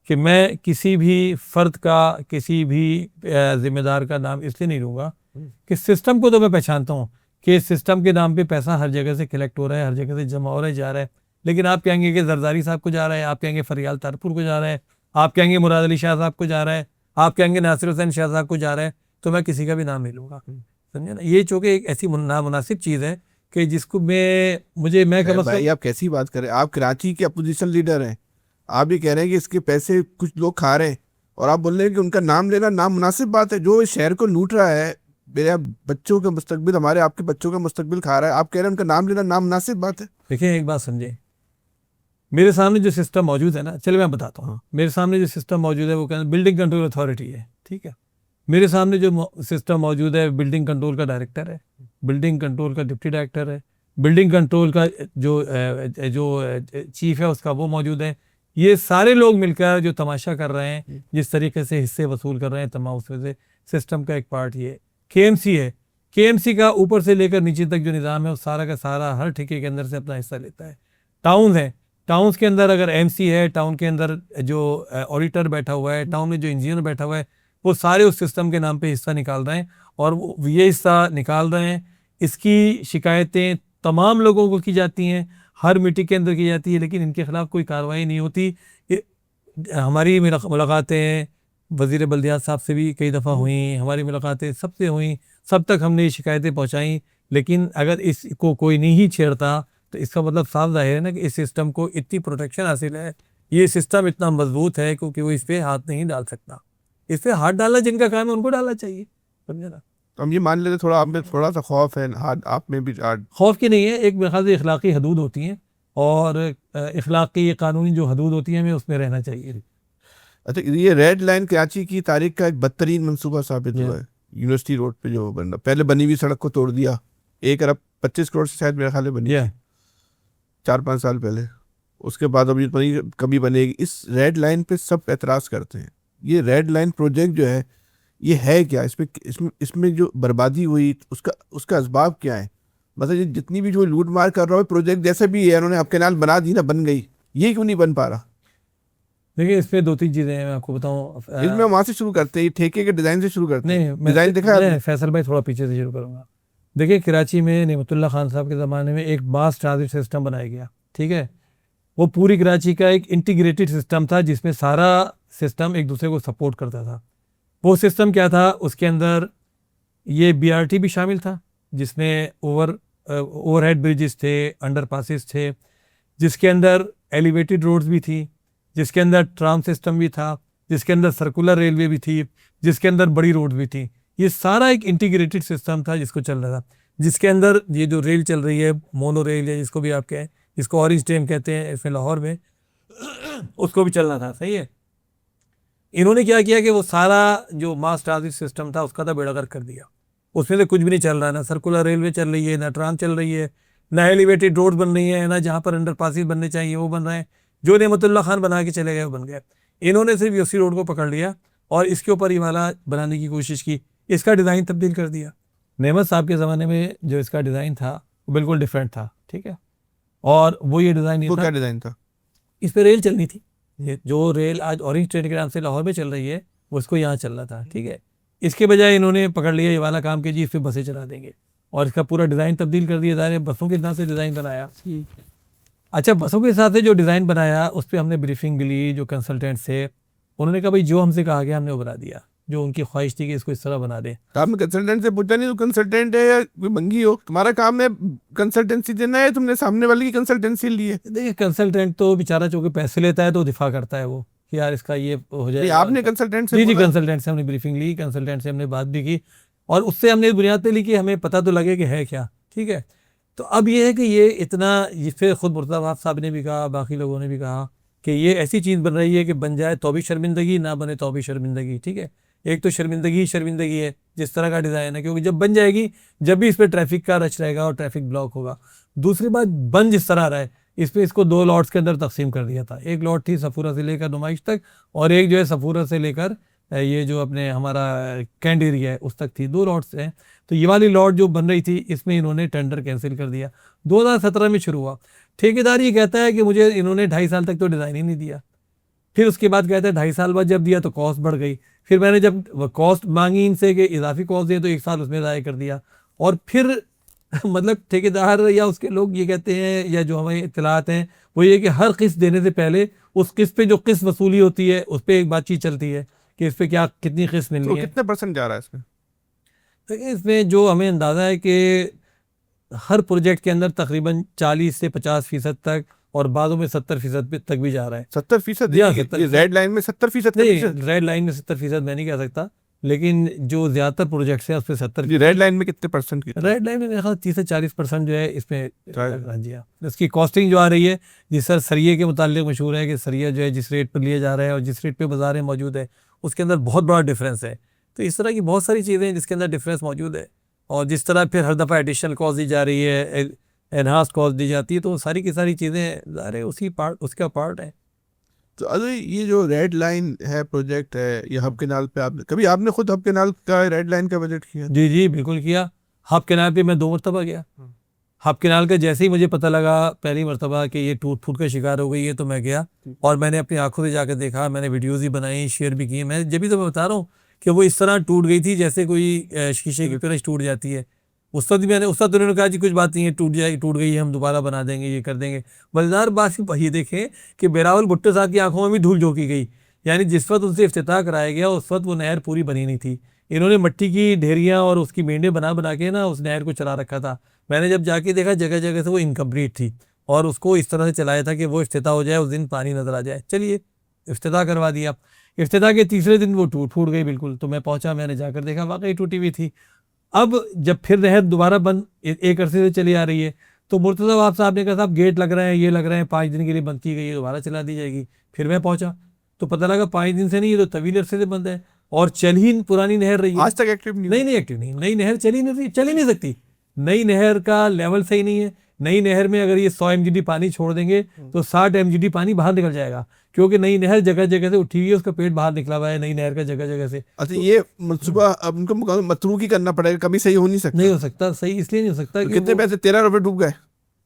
कि मैं किसी भी फ़र्द का, किसी भी जिम्मेदार का नाम इसलिए नहीं लूँगा कि सिस्टम को तो मैं पहचानता हूँ कि सिस्टम के नाम पे पैसा हर जगह से कलेक्ट हो रहा है, हर जगह से जमा हो रहा है, जा रहा है। लेकिन आप कहेंगे कि जरदारी साहब को जा रहा है, आप कहेंगे फरियाल तारपुर को जा रहा है, आप कहेंगे मुराद अली शाह साहब को जा रहा है, आप कहेंगे नासिर हुसैन शाह साहब को जा रहा है, तो मैं किसी का भी नाम नहीं लूँगा, समझे ना। ये चूँकि एक ऐसी नामुनासिब चीज़ है कि जिसको मैं भाई आप कैसी बात करें, आप कराची के अपोजिशन लीडर हैं, आप भी कह रहे हैं कि इसके पैसे कुछ लोग खा रहे हैं, और आप बोल रहे हैं कि उनका नाम लेना नामुनासिब बात है। जो इस शहर को लूट रहा है, मेरे बच्चों का मुस्तकबिल, हमारे आपके बच्चों का मुस्तकबिल खा रहा है, आप कह रहे हैं उनका नाम लेना नामुनासिब बात है। देखिए एक बात समझे, मेरे सामने जो सिस्टम मौजूद है ना, चलिए मैं बताता हूँ, मेरे सामने जो सिस्टम मौजूद है वो कहते हैं बिल्डिंग कंट्रोल अथॉरिटी है, ठीक है। मेरे सामने जो सिस्टम मौजूद है, बिल्डिंग कंट्रोल का डायरेक्टर है, बिल्डिंग कंट्रोल का डिप्टी डायरेक्टर है, बिल्डिंग कंट्रोल का जो चीफ है उसका वो मौजूद है। ये सारे लोग मिलकर जो तमाशा कर रहे हैं, जिस तरीके से हिस्से वसूल कर रहे हैं तमाम, उसमें से सिस्टम का एक पार्ट ये KMC है। KMC का ऊपर से लेकर नीचे तक जो निज़ाम है वो सारा का सारा हर ठेके के अंदर से अपना हिस्सा लेता है। टाउन है, टाउन्स के अंदर अगर MC है, टाउन के अंदर जो ऑडिटर बैठा हुआ है, टाउन में जो इंजीनियर बैठा हुआ है, वो सारे उस सिस्टम के नाम पे हिस्सा निकाल रहे हैं, और वो ये हिस्सा निकाल रहे हैं। इसकी शिकायतें तमाम लोगों को की जाती हैं, हर मीटिंग के अंदर की जाती है, लेकिन इनके खिलाफ कोई कार्रवाई नहीं होती। हमारी मुलाकातें वज़ीर बल्दियात साहब से भी कई दफ़ा हुई, हमारी मुलाकातें सबसे हुई, सब तक हमने ये शिकायतें पहुँचाई, लेकिन अगर इसको कोई नहीं छेड़ता तो इसका मतलब साफ जाहिर है ना कि इस सिस्टम को इतनी प्रोटेक्शन हासिल है, ये सिस्टम इतना मजबूत है क्योंकि वो इस पर हाथ नहीं डाल सकता। इस पर हाथ डालना जिनका काम है उनको डालना चाहिए, समझे ना। तो हम ये मान लेते थोड़ा आप में थोड़ा सा खौफ है, आप में भी खौफ की नहीं है, एक मेरे ख्याल से इखलाकी हदूद होती हैं, और इखलाकी कानूनी जो हदूद होती हैं हमें उसमें रहना चाहिए। अच्छा, ये रेड लाइन कराची की तारीख का एक बदतरीन मंसूबा साबित हुआ है। यूनिवर्सिटी रोड पे जो बनना, पहले बनी हुई सड़क को तोड़ दिया, 1 अरब 25 करोड़ से शायद मेरे ख्याल में बनी 4-5 साल पहले, उसके बाद अभी कभी बनेगी। इस रेड लाइन पे सब एतराज़ करते हैं। ये रेड लाइन प्रोजेक्ट जो है ये है क्या? इसमें जो बर्बादी हुई उसका असबाब क्या है? मतलब ये जितनी भी जो लूट मार कर रहा है प्रोजेक्ट जैसे भी है, उन्होंने अब कैनाल बना दी ना, बन गई, ये क्यों नहीं बन पा रहा? देखिए इस पे 2-3 चीज़ें हैं, मैं आपको बताऊँ। इसमें वहां से शुरू करते हैं, ठेके के डिजाइन से शुरू करते हैं। नहीं, डिजाइन दिखा है मैं फैसल भाई थोड़ा पीछे से शुरू करूँगा। देखिए कराची में नेमतुल्ला खान साहब के ज़माने में एक मास ट्रांजिट सिस्टम बनाया गया, ठीक है। वो पूरी कराची का एक इंटीग्रेटेड सिस्टम था जिसमें सारा सिस्टम एक दूसरे को सपोर्ट करता था। वो सिस्टम क्या था, उसके अंदर ये BRT भी शामिल था, जिसमें ओवरहेड ब्रिजेस थे, अंडरपासेस थे, जिसके अंदर एलिवेटेड रोड्स भी थी, जिसके अंदर ट्राम सिस्टम भी था, जिसके अंदर सर्कुलर रेलवे भी थी, जिसके अंदर बड़ी रोड भी थी। ये सारा एक इंटीग्रेटेड सिस्टम था जिसको चल रहा था, जिसके अंदर ये जो रेल चल रही है, मोनो रेल या जिसको भी आप कहें, जिसको ऑरेंज ट्रेन कहते हैं इसमें लाहौर में, उसको भी चलना था, सही है। इन्होंने क्या किया कि वो सारा जो मास ट्रांजिट सिस्टम था उसका तो बेड़ागर्क कर दिया। उसमें से कुछ भी नहीं चल रहा, ना सर्कुलर रेलवे चल रही है, ना ट्राम चल रही है, ना एलिवेटेड रोड बन रही है, ना जहाँ पर अंडरपासेस बनने चाहिए वो बन रहे हैं। जो नेमतुल्ला खान बना के चले गए वो बन गए। इन्होंने सिर्फ उसी रोड को पकड़ लिया और इसके ऊपर ये वाला बनाने की कोशिश की, इसका डिज़ाइन तब्दील कर दिया। नेमत साहब के ज़माने में जो इसका डिज़ाइन था वो बिल्कुल डिफरेंट था, ठीक है। और वो ये डिज़ाइन वो क्या डिजाइन था? इस पर रेल चलनी थी, ये जो रेल आज ऑरेंज ट्रेन के नाम से लाहौर में चल रही है वो इसको यहाँ चलना था, ठीक है। इसके बजाय इन्होंने पकड़ लिया ये वाला काम कि जी इस पर बसें चला देंगे और इसका पूरा डिज़ाइन तब्दील कर दिया। ज़ाहिर है बसों के हिसाब से डिज़ाइन बनाया। अच्छा, बसों के हिसाब से जो डिज़ाइन बनाया उस पर हमने ब्रीफिंग ली, जो कंसल्टेंट थे उन्होंने कहा भाई जो हमसे कहा गया हमने वो बना दिया, जो उनकी ख्वाहिश थी कि इसको इस तरह बना दें। तो आपने कंसल्टेंट से पूछा नहीं, तो कंसल्टेंट है या कोई बंगी हो, तुम्हारा काम है कंसल्टेंसी देना है, तुमने सामने वाले की कंसल्टेंसी ली है। देखिए कंसल्टेंट तो बेचारा चूँकि पैसे लेता है तो दिफा करता है वो कि यार इसका ये हो जाए। आपने कंसल्टेंट से जी कंसल्टेंट से हमने ब्रीफिंग ली, कंसल्टेंट से हमने बात भी की और उससे हमने इस बुनियाद पे ली कि हमें पता तो लगे कि है क्या, ठीक है। तो अब ये है कि ये इतना, ये फिर खुद मुर्तज़ा साहब ने भी कहा, बाकी लोगों ने भी कहा कि ये ऐसी चीज़ बन रही है कि बन जाए तो भी शर्मिंदगी, ना बने तो भी शर्मिंदगी, ठीक है। एक तो शर्मिंदगी शर्मिंदगी है जिस तरह का डिज़ाइन है, क्योंकि जब बन जाएगी जब भी इस पर ट्रैफिक का रश रहेगा और ट्रैफिक ब्लॉक होगा। दूसरी बात, बन जिस तरह रहा है इस पर इसको 2 लॉट्स के अंदर तकसीम कर दिया था। एक लॉट थी सफूरा से लेकर नुमाइश तक और एक जो है सफूरा से लेकर ये जो अपने हमारा कैंट एरिया है उस तक थी, 2 लॉट्स हैं। तो ये वाली लॉट जो बन रही थी इसमें इन्होंने टेंडर कैंसिल कर दिया। 2017 में शुरू हुआ। ठेकेदार ये कहता है कि मुझे इन्होंने 2.5 साल तक तो डिज़ाइन ही नहीं दिया। फिर उसके बाद कहते हैं 2.5 साल बाद जब दिया तो कॉस्ट बढ़ गई। फिर मैंने जब कॉस्ट मांगी इनसे कि इजाफी कॉस्ट दिए तो 1 साल उसमें ज़ाया कर दिया। और फिर मतलब ठेकेदार या उसके लोग ये कहते हैं, या जो हमें इत्तलात हैं वो ये कि हर किस्त देने से पहले उस किस्त पे जो किस्त वसूली होती है उस पर एक बातचीत चलती है कि इस पर क्या कितनी किस्त मिलनी है। कितने % जा रहा है इसमें? देखिए इसमें जो हमें अंदाज़ा है कि हर प्रोजेक्ट के अंदर तकरीबन 40 से 50% तक और बाज़ों में 70% तक भी जा रहा है। 70%? रेड लाइन में 70%? नहीं, रेड लाइन में 70% मैं नहीं कह सकता, लेकिन जो ज़्यादातर प्रोजेक्ट्स हैं उस पर 70। रेड लाइन में कितने % की? रेड लाइन में मेरे ख्याल 30 से 40% जो है इसमें। हाँ जी हाँ, इसकी कॉस्टिंग जो आ रही है जिस सर सरिये के मुतालिक मशहूर है कि सरिया जो है जिस रेट पर लिया जा रहा है और जिस रेट पे बाज़ारें मौजूद है उसके अंदर बहुत बड़ा डिफरेंस है। तो इस तरह की बहुत सारी चीज़ें हैं जिसके अंदर डिफरेंस मौजूद है। और जिस तरह फिर हर दफ़ा एडिशनल कॉस्ट दी जा रही है, एनहांस कॉस्ट दी जाती है, तो सारी की सारी चीज़ें ज़ाहिर है उसी पार्ट उसका पार्ट है। तो अरे ये जो रेड लाइन है प्रोजेक्ट है, ये हब कैनाल पे आपने खुद हब कैनाल का रेड लाइन का बजट किया? जी बिल्कुल किया। हब कैनाल पे मैं 2 मरतबा गया। हब कैनाल का जैसे ही मुझे पता लगा पहली मरतबा कि ये टूट फूट का शिकार हो गई है तो मैं गया और मैंने अपनी आंखों से जाकर देखा, मैंने वीडियोज़ भी बनाई, शेयर भी किए। मैं जब भी तो मैं बता रहा हूँ कि वो इस तरह टूट गई थी जैसे कोई शीशे की फिनिश टूट जाती है। उस वक्त उन्होंने कहा जी कुछ बात नहीं है, टूट गई है, हम दोबारा बना देंगे, ये कर देंगे। मज़ेदार बात ये देखें कि बिलावल भुट्टो साहब की आंखों में भी धूल झोंकी गई। यानी जिस वक्त उनसे इफ्तिताह कराया गया उस वक्त वो नहर पूरी बनी नहीं थी। इन्होंने मिट्टी की ढेरियाँ और उसकी मेंढे बना बना के ना उस नहर को चला रखा था। मैंने जब जाके देखा जगह जगह से वो इनकम्प्लीट थी और उसको इस तरह से चलाया था कि वो इफ्तिताह हो जाए, उस दिन पानी नज़र आ जाए। चलिए इफ्तिताह करवा दिया। इफ्तिताह के तीसरे दिन वो टूट फूट गई बिल्कुल। तो मैं पहुंचा, मैंने जाकर देखा वाकई टूटी हुई थी। अब जब फिर नहर दोबारा बंद एक अरसे से चली आ रही है तो मुर्तज़ा साहब ने कहा साहब गेट लग रहे हैं, ये लग रहे हैं, 5 दिन के लिए बंद की गई है, दोबारा चला दी जाएगी। फिर मैं पहुंचा तो पता लगा 5 दिन से नहीं, ये तो तवील अरसे से बंद है और चल ही पुरानी नहर रही है। आज तक एक्टिव नहीं एक्टिव नहीं। नई नहर चल ही नहीं सकती। नई नहर का लेवल सही नहीं है। नई नहर में अगर ये 100 MGD पानी छोड़ देंगे तो 60 MGD पानी बाहर निकल जाएगा, क्योंकि नई नहर जगह जगह से उठी हुई है, उसका पेट बाहर निकला हुआ है नई नहर का जगह जगह से। अच्छा, ये मनसूबा अब उनको मतरूक ही करना पड़ेगा, कभी सही हो नहीं सकता। नहीं हो सकता, सही इसलिए नहीं हो सकता तो कि कितने पैसे, 13 रुपए डूब गए,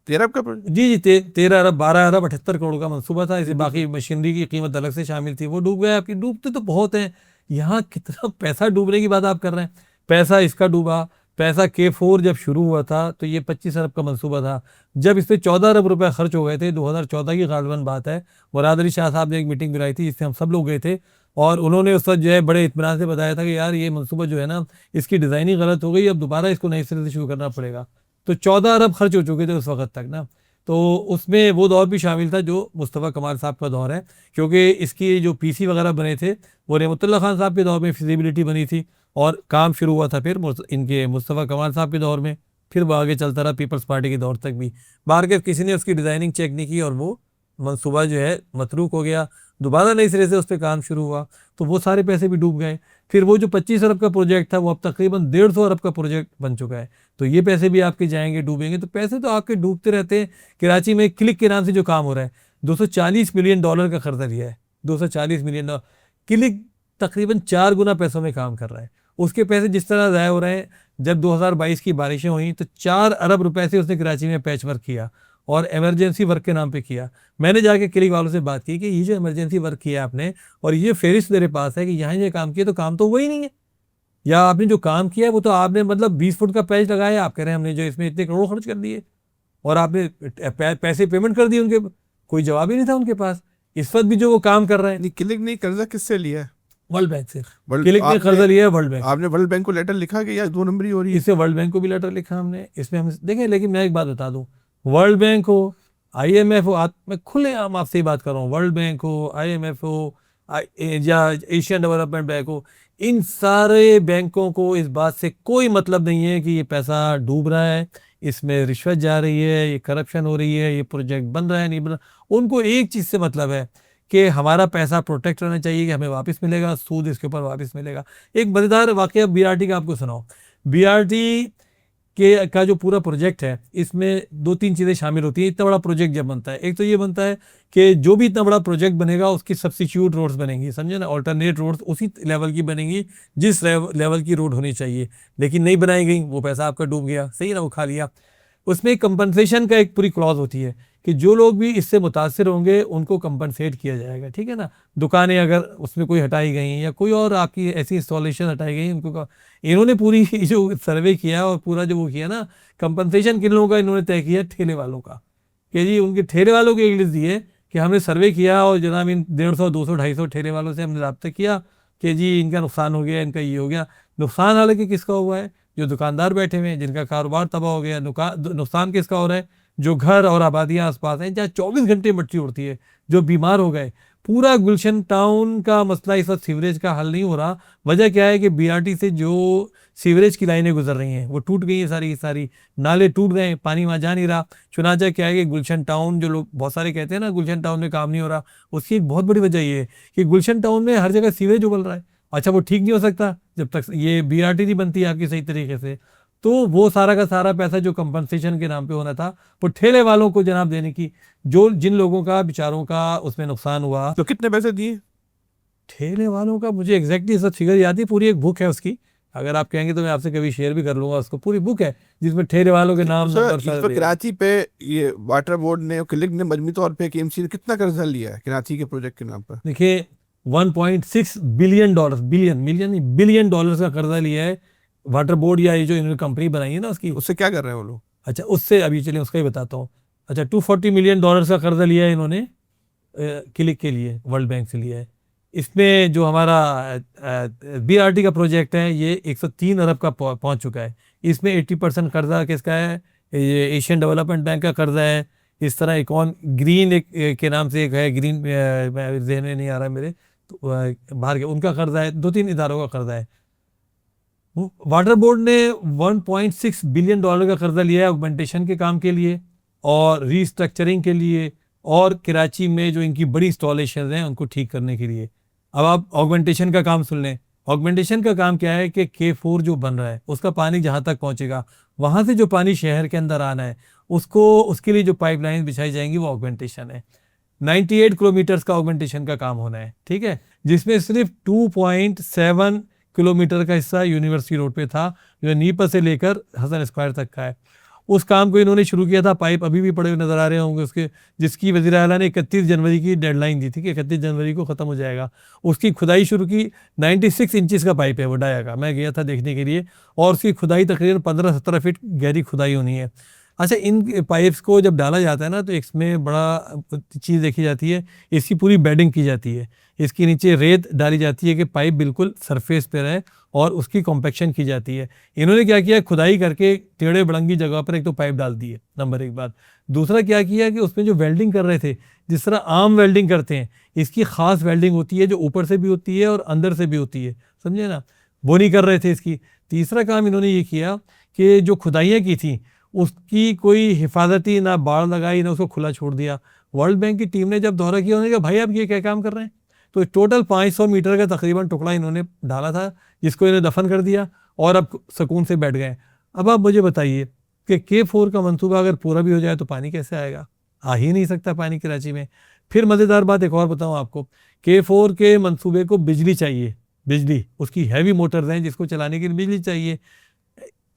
13 का प्रोजेक्ट? जी 13 अरब 12 अरब 78 करोड़ का मंसूबा था। इसे बाकी मशीनरी की कीमत अलग से शामिल थी, वो डूब गया। आपकी डूबते तो बहुत हैं, यहाँ कितना पैसा डूबने की बात आप कर रहे हैं। पैसा इसका डूबा, पैसा K4 जब शुरू हुआ था तो ये 25 अरब का मंसूबा था। जब इस पर 14 अरब रुपए खर्च हो गए थे, 2014 की गालिबन बात है, मुराद अली शाह साहब ने एक मीटिंग बुलाई थी जिससे हम सब लोग गए थे, और उन्होंने उस वक्त जो है बड़े इत्मीनान से बताया था कि यार ये मंसूबा जो है ना, इसकी डिज़ाइनिंग गलत हो गई, अब दोबारा इसको नए सिरे से शुरू करना पड़ेगा। तो 14 अरब खर्च हो चुके थे उस वक्त तक ना। तो उसमें वो दौर भी शामिल था जो मुस्तफ़ा कमाल साहब का दौर है, क्योंकि इसकी जो पीसी वगैरह बने थे वो रहमतुल्लाह खान साहब के दौर में फिजिबिलिटी बनी थी, और काम शुरू हुआ था फिर इनके मुस्तफ़ा कमाल साहब के दौर में, फिर वो आगे चलता रहा पीपल्स पार्टी के दौर तक भी। बाहर के किसी ने उसकी डिज़ाइनिंग चेक नहीं की और वो मंसूबा जो है मतरूक हो गया, दोबारा नई सिरे से उस पर काम शुरू हुआ, तो वो सारे पैसे भी डूब गए। फिर वो जो 25 अरब का प्रोजेक्ट था वो अब तकरीबन 150 अरब का प्रोजेक्ट बन चुका है, तो ये पैसे भी आपके जाएंगे, डूबेंगे। तो पैसे तो आपके डूबते रहते हैं। कराची में क्लिक के नाम से जो काम हो रहा है, 240 मिलियन डॉलर का कर्जा लिया है, 240 मिलियन डॉलर। क्लिक तकरीबन 4 गुना पैसों में काम कर रहा है। उसके पैसे जिस तरह ज़ाया हो रहे हैं, जब 2022 की बारिशें हुई तो 4 अरब रुपए से उसने कराची में पैच वर्क किया और इमरजेंसी वर्क के नाम पे किया। मैंने जाके क्लिक वालों से बात की कि ये जो इमरजेंसी वर्क किया आपने, और ये फेरिस्त मेरे पास है कि यहाँ ये काम किया, तो काम तो वही नहीं है, या आपने जो काम किया है वो तो आपने मतलब 20 फुट का पैच लगाया, आप कह रहे हैं हमने जो इसमें इतने करोड़ खर्च कर दिए, और आपने पैसे पेमेंट कर दिए उनके, कोई जवाब ही नहीं था उनके पास। इस वक्त भी जो वो काम कर रहे हैं, नहीं, क्लिक नहीं, कर्जा किससे लिया है? वर्ल्ड बैंक से। वर्ल्ड- क्लिक ने कर्जा लिया है वर्ल्ड बैंक। आपने वर्ल्ड बैंक को लेटर लिखा कि या 2 नंबरी हो रही है? इससे वर्ल्ड बैंक को भी लेटर लिखा हमने, इसमें हम देखें। लेकिन मैं एक बात बता दूं, वर्ल्ड बैंक हो, IMF हो, मैं खुलेआम आपसे ही बात कर रहा हूँ, वर्ल्ड बैंक हो, IMF हो, या एशियन डेवलपमेंट बैंक हो, इन सारे बैंकों को इस बात से कोई मतलब नहीं है कि ये पैसा डूब रहा है, इसमें रिश्वत जा रही है, ये करप्शन हो रही है, ये प्रोजेक्ट बन रहा है नहीं बन रहा। उनको एक चीज़ से मतलब है कि हमारा पैसा प्रोटेक्ट रहना चाहिए, कि हमें वापस मिलेगा, सूद इसके ऊपर वापस मिलेगा। एक मज़ेदार वाक़या BRT का आपको सुनाओ। BRT के का जो पूरा प्रोजेक्ट है, इसमें 2-3 चीज़ें शामिल होती हैं इतना बड़ा प्रोजेक्ट जब बनता है। एक तो ये बनता है कि जो भी इतना बड़ा प्रोजेक्ट बनेगा उसकी सब्स्टिट्यूट रोड्स बनेंगी, समझे ना, ऑल्टरनेट रोड्स उसी लेवल की बनेंगी जिस लेवल की रोड होनी चाहिए, लेकिन नहीं बनाई गई, वो पैसा आपका डूब गया, सही ना, वो खा लिया। उसमें कंपनसेशन का एक पूरी क्लॉज होती है कि जो लोग भी इससे मुतासिर होंगे उनको कंपनसेट किया जाएगा, ठीक है ना। दुकानें अगर उसमें कोई हटाई गई या कोई और आपकी ऐसी इंस्टॉलेशन हटाई गई, उनको इन्होंने पूरी जो सर्वे किया और पूरा जो वो किया ना, कंपनसेशन किन लोगों का इन्होंने तय किया, ठेले वालों का, कि जी उनके ठेले वालों की एक लिस्ट दी है कि हमने सर्वे किया और जनाब इन 150, 200, 250 ठेले वालों से हमने रब्ता किया कि जी इनका नुकसान हो गया, इनका ये हो गया। नुकसान हालांकि किसका हुआ है, जो दुकानदार बैठे हुए हैं जिनका कारोबार तबाह हो गया। नुकसान किसका हो रहा है, जो घर और आबादियाँ आसपास हैं जहाँ 24 घंटे मिट्टी उड़ती है, जो बीमार हो गए। पूरा गुलशन टाउन का मसला इस वक्त सीवरेज का हल नहीं हो रहा। वजह क्या है कि BRT से जो सीवरेज की लाइनें गुजर रही हैं वो टूट गई हैं, सारी की सारी नाले टूट गए, पानी वहाँ जा नहीं रहा। चुनाचा क्या है कि गुलशन टाउन, जो लोग बहुत सारे कहते हैं ना गुलशन टाउन में काम नहीं हो रहा, उसकी एक बहुत बड़ी वजह ये है कि गुलशन टाउन में हर जगह सीवरेज उबल रहा है। अच्छा, वो ठीक नहीं हो सकता जब तक ये BRT नहीं बनती है आपकी सही तरीके से। तो वो सारा का सारा पैसा जो कंपनसेशन के नाम पे होना था वो ठेले वालों को जनाब देने की, जो जिन लोगों का बेचारों का उसमें नुकसान हुआ। तो कितने पैसे दिए ठेले वालों का मुझे एग्जैक्टली सब फिगर याद है, पूरी एक बुक है उसकी, अगर आप कहेंगे तो मैं आपसे कभी शेयर भी कर लूंगा उसको, पूरी बुक है जिसमें ठेले वालों के नाम सर? नंबर इस पर कराची पे ये वाटर बोर्ड ने और क्लिक ने मजमू तौर पे KMC ने कितना कर्जा लिया है कराची के प्रोजेक्ट के नाम पर? देखिए 1.6 बिलियन डॉलर, बिलियन डॉलर का कर्जा लिया है वाटर बोर्ड, या ये जो इन्होंने कंपनी बनाई है ना उसकी। उससे क्या कर रहे हैं वो लोग? अच्छा, उससे अभी चलिए उसका ही बताता हूँ। अच्छा, 240 मिलियन डॉलर का कर्जा लिया है इन्होंने क्लिक के लिए, वर्ल्ड बैंक से लिया है। इसमें जो हमारा BRT का प्रोजेक्ट है ये 103 अरब का पहुंच चुका है। इसमें 80% कर्जा किसका है, ये एशियन डेवलपमेंट बैंक का कर्जा है। इस तरह एक और ग्रीन एक के नाम से एक है, ग्रीन जहन में नहीं आ रहा है मेरे, तो बाहर के उनका कर्जा है, 2-3 इदारों का कर्जा है। वाटर बोर्ड ने 1.6 बिलियन डॉलर का कर्जा लिया है ऑगमेंटेशन के काम के लिए और रीस्ट्रक्चरिंग के लिए, और कराची में जो इनकी बड़ी इंस्टॉलेशन हैं उनको ठीक करने के लिए। अब आप ऑगमेंटेशन का काम सुन लें। ऑगमेंटेशन का काम क्या है कि K4 जो बन रहा है उसका पानी जहाँ तक पहुँचेगा, वहाँ से जो पानी शहर के अंदर आना है उसको, उसके लिए जो पाइपलाइन बिछाई जाएंगी वो ऑगमेंटेशन है। 98 किलोमीटर का ऑगमेंटेशन का काम होना है, ठीक है, जिसमें सिर्फ 2.7 किलोमीटर का हिस्सा यूनिवर्सिटी रोड पे था, जो नीपा से लेकर हसन स्क्वायर तक का है। उस काम को इन्होंने शुरू किया था, पाइप अभी भी पड़े हुए नजर आ रहे होंगे उसके, जिसकी वज़ीर आला ने 31 जनवरी की डेडलाइन दी थी कि 31 जनवरी को ख़त्म हो जाएगा। उसकी खुदाई शुरू की, 96 इंचज़ का पाइप है वो डाया का, मैं गया था देखने के लिए, और उसकी खुदाई तकरीबन 15-17 फीट गहरी खुदाई होनी है। अच्छा, इन पाइप्स को जब डाला जाता है ना, तो इसमें बड़ा चीज़ देखी जाती है, इसकी पूरी बेडिंग की जाती है, इसके नीचे रेत डाली जाती है कि पाइप बिल्कुल सरफेस पे रहे, और उसकी कॉम्पैक्शन की जाती है। इन्होंने क्या किया, खुदाई करके टेढ़े बड़ंगी जगह पर एक तो पाइप डाल दी है, नंबर एक बात। दूसरा क्या किया कि उसमें जो वेल्डिंग कर रहे थे, जिस तरह आम वेल्डिंग करते हैं, इसकी ख़ास वेल्डिंग होती है जो ऊपर से भी होती है और अंदर से भी होती है, समझे ना, वो नहीं कर रहे थे इसकी। तीसरा काम इन्होंने ये किया कि जो खुदाइयाँ की थी उसकी कोई हिफाजती ना बाड़ लगाई, ना उसको खुला छोड़ दिया। वर्ल्ड बैंक की टीम ने जब दौरा किया, उन्होंने कहा भाई आप ये क्या काम कर रहे हैं। तो टोटल 500 मीटर का तकरीबन टुकड़ा इन्होंने डाला था, जिसको इन्हें दफन कर दिया, और अब सुकून से बैठ गए। अब आप मुझे बताइए कि K4 का मंसूबा अगर पूरा भी हो जाए तो पानी कैसे आएगा, आ ही नहीं सकता पानी कराची में। फिर मज़ेदार बात एक और बताऊँ आपको, K4 के मंसूबे को बिजली चाहिए, बिजली, उसकी हैवी मोटर्स हैं जिसको चलाने के लिए बिजली चाहिए।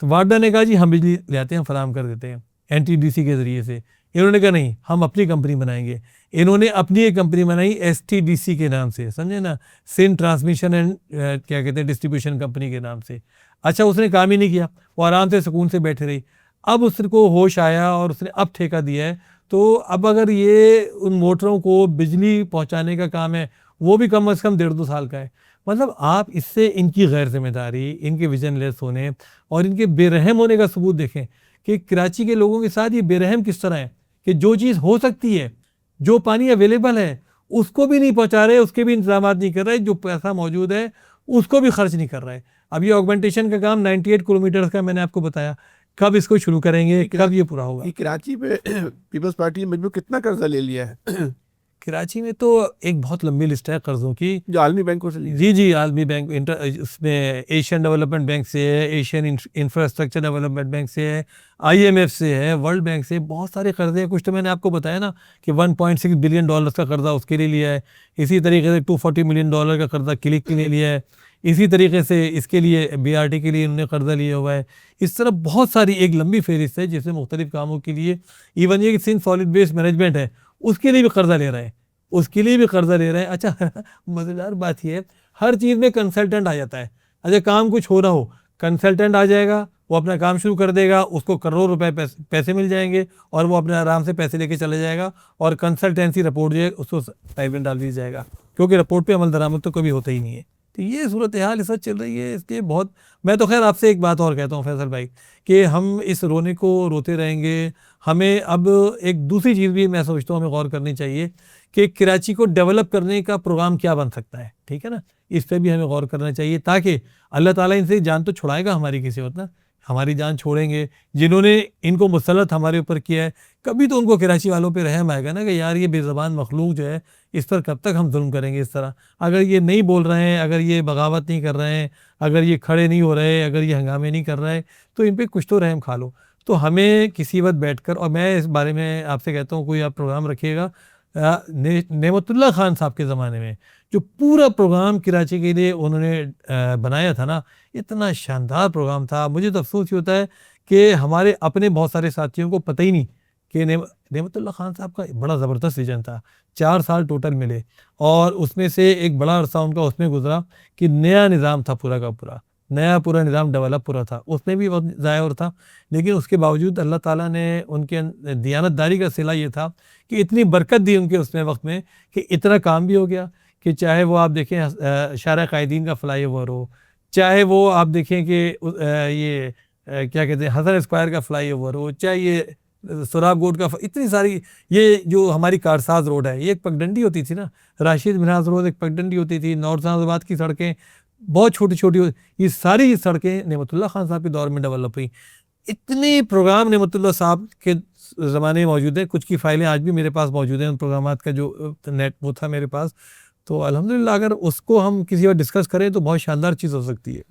तो वाडा ने कहा जी हम बिजली ले आते हैं, फराहम कर देते हैं NTDC के ज़रिए से। इन्होंने कहा नहीं, हम अपनी कंपनी बनाएंगे। इन्होंने अपनी एक कंपनी बनाई STDC के नाम से, समझे ना, सिंध ट्रांसमिशन एंड क्या कहते हैं डिस्ट्रीब्यूशन कंपनी के नाम से। अच्छा, उसने काम ही नहीं किया, वो आराम से सुकून से बैठे रही। अब उसको होश आया और उसने अब ठेका दिया है, तो अब अगर ये उन मोटरों को बिजली पहुँचाने का काम है, वो भी कम से कम 1.5-2 साल का है। मतलब आप इससे इनकी गैर जिम्मेदारी, इनके विजनलेस होने और इनके बेरहम होने का सबूत देखें कि कराची के लोगों के साथ ये बेरहम किस तरह है कि जो चीज़ हो सकती है, जो पानी अवेलेबल है, उसको भी नहीं पहुंचा रहे, उसके भी इंतजाम नहीं कर रहे, जो पैसा मौजूद है उसको भी खर्च नहीं कर रहे। अब ये ऑगमेंटेशन का काम 98 किलोमीटर का मैंने आपको बताया, कब इसको शुरू करेंगे, कब ये पूरा होगा। कराची पे पीपल्स पार्टी ने मजबूर कितना कर्जा ले लिया है? कराची में तो एक बहुत लंबी लिस्ट है कर्जों की, जो आलमी बैंकों से ली है। जी जी, आलमी बैंक, इसमें एशियन डेवलपमेंट बैंक से है, एशियन इंफ्रास्ट्रक्चर डेवलपमेंट बैंक से है, IMF से है, वर्ल्ड बैंक से, बहुत सारे कर्जे हैं। कुछ तो मैंने आपको बताया ना कि 1.6 बिलियन डॉलर्स का कर्जा उसके लिए लिया है, इसी तरीके से 240 मिलियन डॉलर का कर्जा क्लिक के लिए लिया है, इसी तरीके से इसके लिए BRT के लिए उन्होंने कर्जा लिया हुआ है। इस तरह बहुत सारी एक लंबी फहरिस्त है जिसमें मुख्तलिफ कामों के लिए, इवन ये सिंध सॉलिड वेस्ट मैनेजमेंट है उसके लिए भी कर्जा ले रहे हैं, उसके लिए भी कर्जा ले रहे हैं। अच्छा मज़ेदार बात यह है, हर चीज़ में कंसल्टेंट आ जाता है। अच्छा, काम कुछ हो रहा हो, कंसल्टेंट आ जाएगा, वो अपना काम शुरू कर देगा, उसको करोड़ों रुपए पैसे मिल जाएंगे, और वो अपने आराम से पैसे लेके चले जाएगा, और कंसल्टेंसी रिपोर्ट जो है उसको पाइप में डाल दिया जाएगा, क्योंकि रिपोर्ट पे अमल दरामद तो कभी होता ही नहीं है। तो ये सूरत हाल इस वक्त चल रही है। इसके बहुत, मैं तो खैर आपसे एक बात और कहता हूँ फैसल भाई, कि हम इस रोने को रोते रहेंगे। हमें अब एक दूसरी चीज़ भी मैं सोचता हूँ हमें गौर करनी चाहिए कि कराची को डेवलप करने का प्रोग्राम क्या बन सकता है, ठीक है ना, इस पर भी हमें गौर करना चाहिए, ताकि अल्लाह ताला इनसे जान तो छुड़ाएगा हमारी किसी वक्त ना, हमारी जान छोड़ेंगे। जिन्होंने इनको मुसल्लत हमारे ऊपर किया है, कभी तो उनको कराची वालों पे रहम आएगा ना कि यार ये बेज़बान मखलूक जो है, इस पर कब तक हम जुल्म करेंगे इस तरह। अगर ये नहीं बोल रहे हैं, अगर ये बगावत नहीं कर रहे हैं, अगर ये खड़े नहीं हो रहे, अगर ये हंगामे नहीं कर रहे, तो इन पर कुछ तो रहम खा लो। तो हमें किसी वक्त बैठकर, और मैं इस बारे में आपसे कहता हूँ कोई आप प्रोग्राम रखिएगा, नेमतुल्लाह खान साहब के ज़माने में जो पूरा प्रोग्राम कराची के लिए उन्होंने बनाया था ना, इतना शानदार प्रोग्राम था। मुझे तो अफसोस ही होता है कि हमारे अपने बहुत सारे साथियों को पता ही नहीं कि नेमतुल्लाह खान साहब का बड़ा ज़बरदस्त विजन था। 4 साल टोटल मिले, और उसमें से एक बड़ा अरसा उनका उसमें गुजरा कि नया निज़ाम था, पूरा का पूरा नया पूरा निज़ाम डेवलप पूरा था, उसमें भी बहुत ज़ाहिर था। लेकिन उसके बावजूद अल्लाह ताला ने उनके दियानतदारी का सिला ये था कि इतनी बरकत दी उनके उसमें वक्त में कि इतना काम भी हो गया कि चाहे वो आप देखें शारा कायदीन का फ्लाई ओवर हो, चाहे वो आप देखें कि ये क्या कहते हैं हसन स्क्वायर का फ्लाई ओवर हो, चाहे ये सुराब गोड का, इतनी सारी, ये जो हमारी कारसाज रोड है, ये एक पगडंडी होती थी ना, राशिद मिन्हाज रोड एक पगडंडी होती थी, नौर शाहबाद की सड़कें बहुत छोटी छोटी, ये सारी सड़कें नेमतुल्लाह खान साहब के दौर में डेवलप हुई। इतने प्रोग्राम नेमतुल्लाह साहब के ज़माने में मौजूद है, कुछ की फाइलें आज भी मेरे पास मौजूद हैं, उन प्रोग्रामात का जो नेट वो था मेरे पास। तो अल्हम्दुलिल्लाह अगर उसको हम किसी बार डिस्कस करें तो बहुत शानदार चीज़ हो सकती है।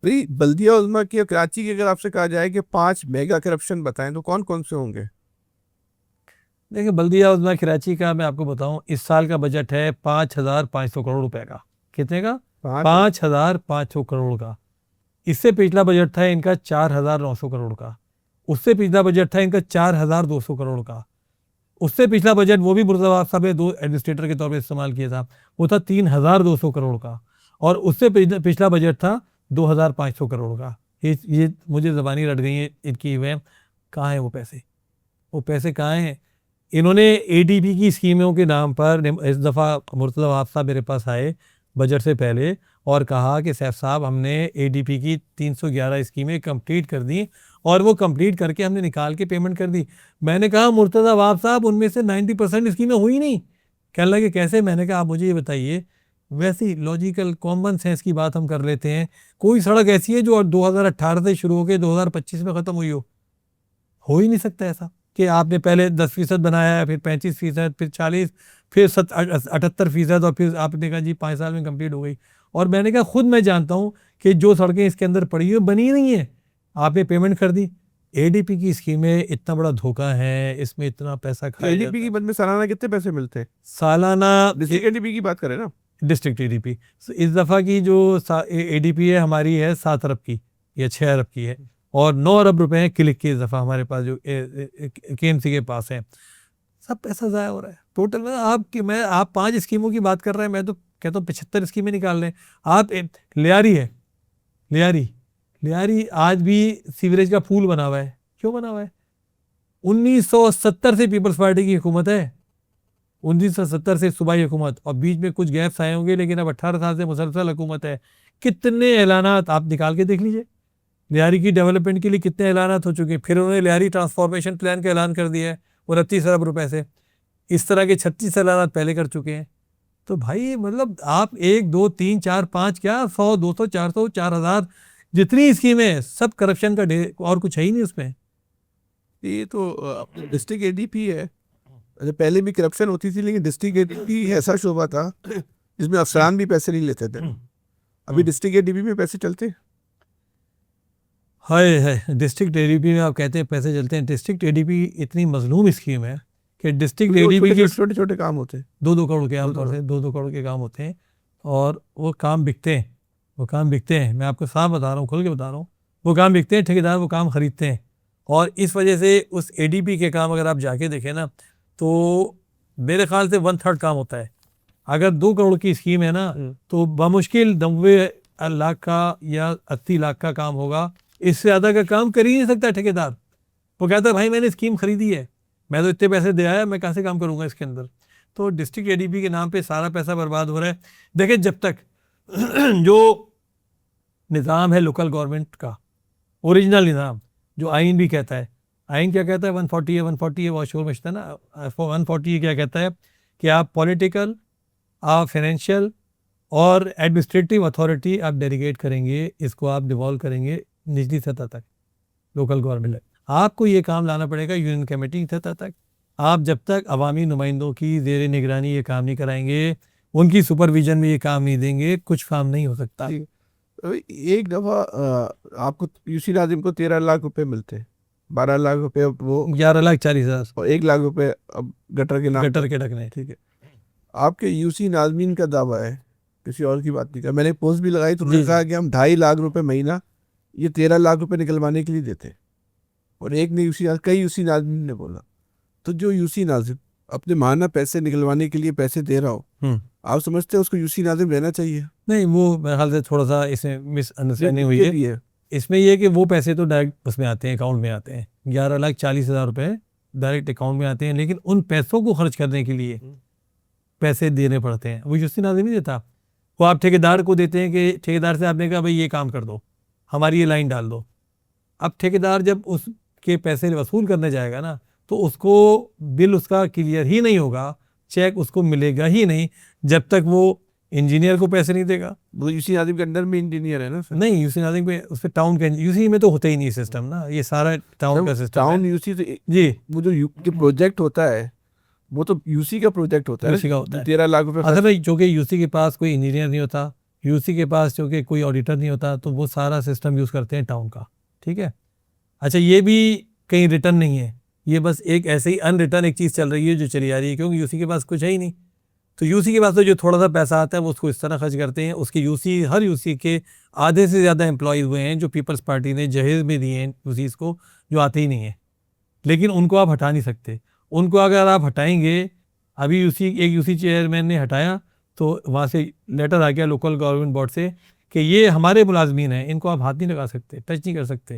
भाई बल्दिया उज़्मा की और कराची की अगर आपसे कहा जाए कि 5 मेगा करप्शन बताएं तो कौन कौन से होंगे? देखिए बल्दिया उज़्मा कराची का मैं आपको बताऊं, इस साल का बजट है 5,500 करोड़ रुपए का। कितने का? 5,500 करोड़ का। इससे पिछला बजट था इनका 4,900 करोड़ का। उससे पिछला बजट था इनका 4,200 करोड़ का। उससे पिछला बजट, वो भी मुर्तज़ा साहब ने 2 एडमिनिस्ट्रेटर के तौर पर इस्तेमाल किया था, वो था 3,200 करोड़ का। और उससे पिछला बजट था 2,500 करोड़ का। ये मुझे ज़बानी रट गई है इनकी हुए। कहाँ है वो पैसे? वो पैसे कहाँ हैं? इन्होंने एडीपी की स्कीमों के नाम पर इस दफ़ा मुर्तज़ा साहब मेरे पास आए बजट से पहले और कहा कि सैफ साहब हमने एडीपी की 311 स्कीमें कंप्लीट कर दी और वो कंप्लीट करके हमने निकाल के पेमेंट कर दी। मैंने कहा मुर्तज़ा साहब उनमें से 90% स्कीमें हुई नहीं। कहने लगे कैसे? मैंने कहा आप मुझे ये बताइए। वैसी लॉजिकल कॉमन सेंस की बात हम कर लेते हैं। कोई सड़क ऐसी है जो 2018 से शुरू होकर 2025 में ख़त्म हुई हो ही नहीं सकता ऐसा कि आपने पहले 10% बनाया, फिर 35%, फिर 40%, फिर 78% और फिर आपने कहा जी 5 साल में कंप्लीट हो गई। और मैंने कहा खुद मैं जानता हूँ कि जो सड़कें इसके अंदर पड़ी हुई बनी नहीं है, आपने पेमेंट कर दी। एडीपी की स्कीमें इतना बड़ा धोखा है, इसमें इतना पैसा खाया जाता एडीपी की बद में सालाना कितने पैसे मिलते हैं? सालाना डिस्ट्रिक्ट एडीपी की बात करें ना, डिस्ट्रिक्ट एडीपी इस दफ़ा की जो एडीपी है हमारी है 7 अरब की या 6 अरब की है और 9 अरब रुपए हैं क्लिक की इस दफ़ा हमारे पास जो केएमसी के पास है। सब पैसा ज़ाया हो रहा है टोटल में। आप 5 स्कीमों की बात कर रहे हैं, मैं तो कहता हूँ 75 स्कीमें निकाल रहे हैं आप। लियारी है, लियारी आज भी सीवरेज का पूल बना हुआ है। क्यों बना हुआ है? 1970 से पीपल्स पार्टी की हुकूमत है, 1970 से सूबाई हुकूमत, और बीच में कुछ गैप्स आए होंगे, लेकिन अब 18 साल से मुसलसल हुकूमत है। कितने ऐलानात आप निकाल के देख लीजिए, लियारी की डेवलपमेंट के लिए कितने ऐलानात हो चुके हैं। फिर उन्होंने लियारी ट्रांसफॉर्मेशन प्लान का ऐलान कर दिया है 29 अरब रुपए से। इस तरह के 36 ऐलानात पहले कर चुके हैं। तो भाई मतलब आप 1 2 3 4 5 क्या 100 200 400 4000 जितनी स्कीमें सब करप्शन का ढेर, और कुछ है ही नहीं उसमें। ये तो डिस्ट्रिक्ट एडीपी है। अच्छा, पहले भी करप्शन होती थी, लेकिन डिस्ट्रिक्ट एडीपी ऐसा शोबा था जिसमें अफसरान भी पैसे नहीं लेते थे। अभी डिस्ट्रिक्ट एडीपी में पैसे चलते हैं। हाय डिस्ट्रिक्ट एडीपी में आप कहते हैं पैसे चलते हैं। डिस्ट्रिक्ट एडीपी इतनी मजलूम स्कीम है कि डिस्ट्रिक्ट एडीपी के छोटे छोटे काम होते हैं, 2-2 करोड़ के आमतौर से 2-2 करोड़ के काम होते हैं और वो काम बिकते हैं। मैं आपको साफ बता रहा हूँ, खुल के बता रहा हूँ, वो काम बिकते हैं, ठेकेदार वो काम खरीदते हैं। और इस वजह से उस एडीपी के काम अगर आप जाके देखें ना, तो मेरे ख्याल से 1/3 काम होता है। अगर 2 करोड़ की स्कीम है ना, तो बमुश्किल 90 लाख का या 80 लाख का काम होगा। इससे ज़्यादा का काम कर ही नहीं सकता ठेकेदार। वो कहता है भाई मैंने स्कीम खरीदी है, मैं तो इतने पैसे दे आया, मैं कहाँ से काम करूँगा इसके अंदर। तो डिस्ट्रिक्ट एडीपी के नाम पे सारा पैसा बर्बाद हो रहा है। देखिए जब तक जो निज़ाम है लोकल गवर्नमेंट का, ओरिजिनल निज़ाम जो आइन भी कहता है, आइन क्या कहता है 140 है वॉशोर मचता है ना, 140 क्या कहता है कि आप पॉलिटिकल, आप फाइनेंशियल और एडमिनिस्ट्रेटिव अथॉरिटी आप डेलीगेट करेंगे, इसको आप डिवॉल्व करेंगे निचली सतह तक, लोकल गवर्नमेंट। आपको ये काम लाना पड़ेगा यूनियन कमेटी की सतह तक। आप जब तक अवामी नुमाइंदों की ज़ेर निगरानी ये काम नहीं कराएंगे, उनकी सुपरविजन में ये काम नहीं देंगे, कुछ काम नहीं हो सकता। एक दफ़ा आपको यूसी नाजिम को 13 लाख रुपए मिलते हैं, 12 लाख रुपए वो 11,40,000 और 1 लाख रुपए अब गटर के नाम, गटर के ढकने। ठीक है। आपके यूसी नाजमीन का दावा है, किसी और की बात नहीं कर। मैंने पोस्ट भी लगाई तो उन्होंने कहा कि हम 2.5 लाख रुपए महीना ये 13 लाख रुपए निकलवाने के लिए देते। और एक ने कई यूसी नाजमीन ने बोला। तो जो यूसी नाजिम अपने माना पैसे निकलवाने के लिए पैसे दे रहा हो, आप समझते हैं उसको यूसी नाजिम रहना चाहिए? नहीं, वो मेरे ख्याल से थोड़ा सा इसमें मिसअंडरस्टैंडिंग हुई है। इसमें यह कि वो पैसे तो डायरेक्ट उसमें आते हैं, अकाउंट में आते हैं, 11,40,000 रुपए डायरेक्ट अकाउंट में आते हैं, लेकिन उन पैसों को खर्च करने के लिए पैसे देने पड़ते हैं। वो यूसी नाजिम नहीं देता, वो आप ठेकेदार को देते हैं कि ठेकेदार से आपने कहा भाई ये काम कर दो, हमारी ये लाइन डाल दो। अब ठेकेदार जब उसके पैसे वसूल करने जाएगा ना, तो उसको बिल उसका क्लियर ही नहीं होगा, चेक उसको मिलेगा ही नहीं जब तक वो इंजीनियर को पैसे नहीं देगा। वो यूसी नाजिम के अंडर में इंजीनियर है ना सर? नहीं, यूसी नाजिम पे उस पर टाउन का, यूसी में तो होता ही नहीं सिस्टम ना, ये सारा टाउन का सिस्टम। टाउन यूसी तो जी, वो जो प्रोजेक्ट होता है वो तो यूसी का प्रोजेक्ट होता है, यूसी का होता है। 13 लाख रुपए असल में जो कि यूसी के पास कोई इंजीनियर नहीं होता, यूसी के पास जो कि कोई ऑडिटर नहीं होता, तो वो सारा सिस्टम यूज़ करते हैं टाउन का। ठीक है, अच्छा ये भी कहीं रिटर्न नहीं है, ये बस एक ऐसे ही अनरिटर्न एक चीज़ चल रही है जो चली आ रही है, क्योंकि यूसी के पास कुछ है ही नहीं। तो यूसी के पास तो जो थोड़ा सा पैसा आता है वो उसको इस तरह खर्च करते हैं। उसके यूसी, हर यूसी के आधे से ज़्यादा एम्प्लॉयज़ हुए हैं जो पीपल्स पार्टी ने जहेज में दिए हैं यूसीज़ को, जो आते ही नहीं हैं। लेकिन उनको आप हटा नहीं सकते। उनको अगर आप हटाएंगे, अभी एक यूसी चेयरमैन ने हटाया तो वहाँ से लेटर आ गया लोकल गवर्नमेंट बोर्ड से कि ये हमारे मुलाजमीन हैं, इनको आप हाथ नहीं लगा सकते, टच नहीं कर सकते।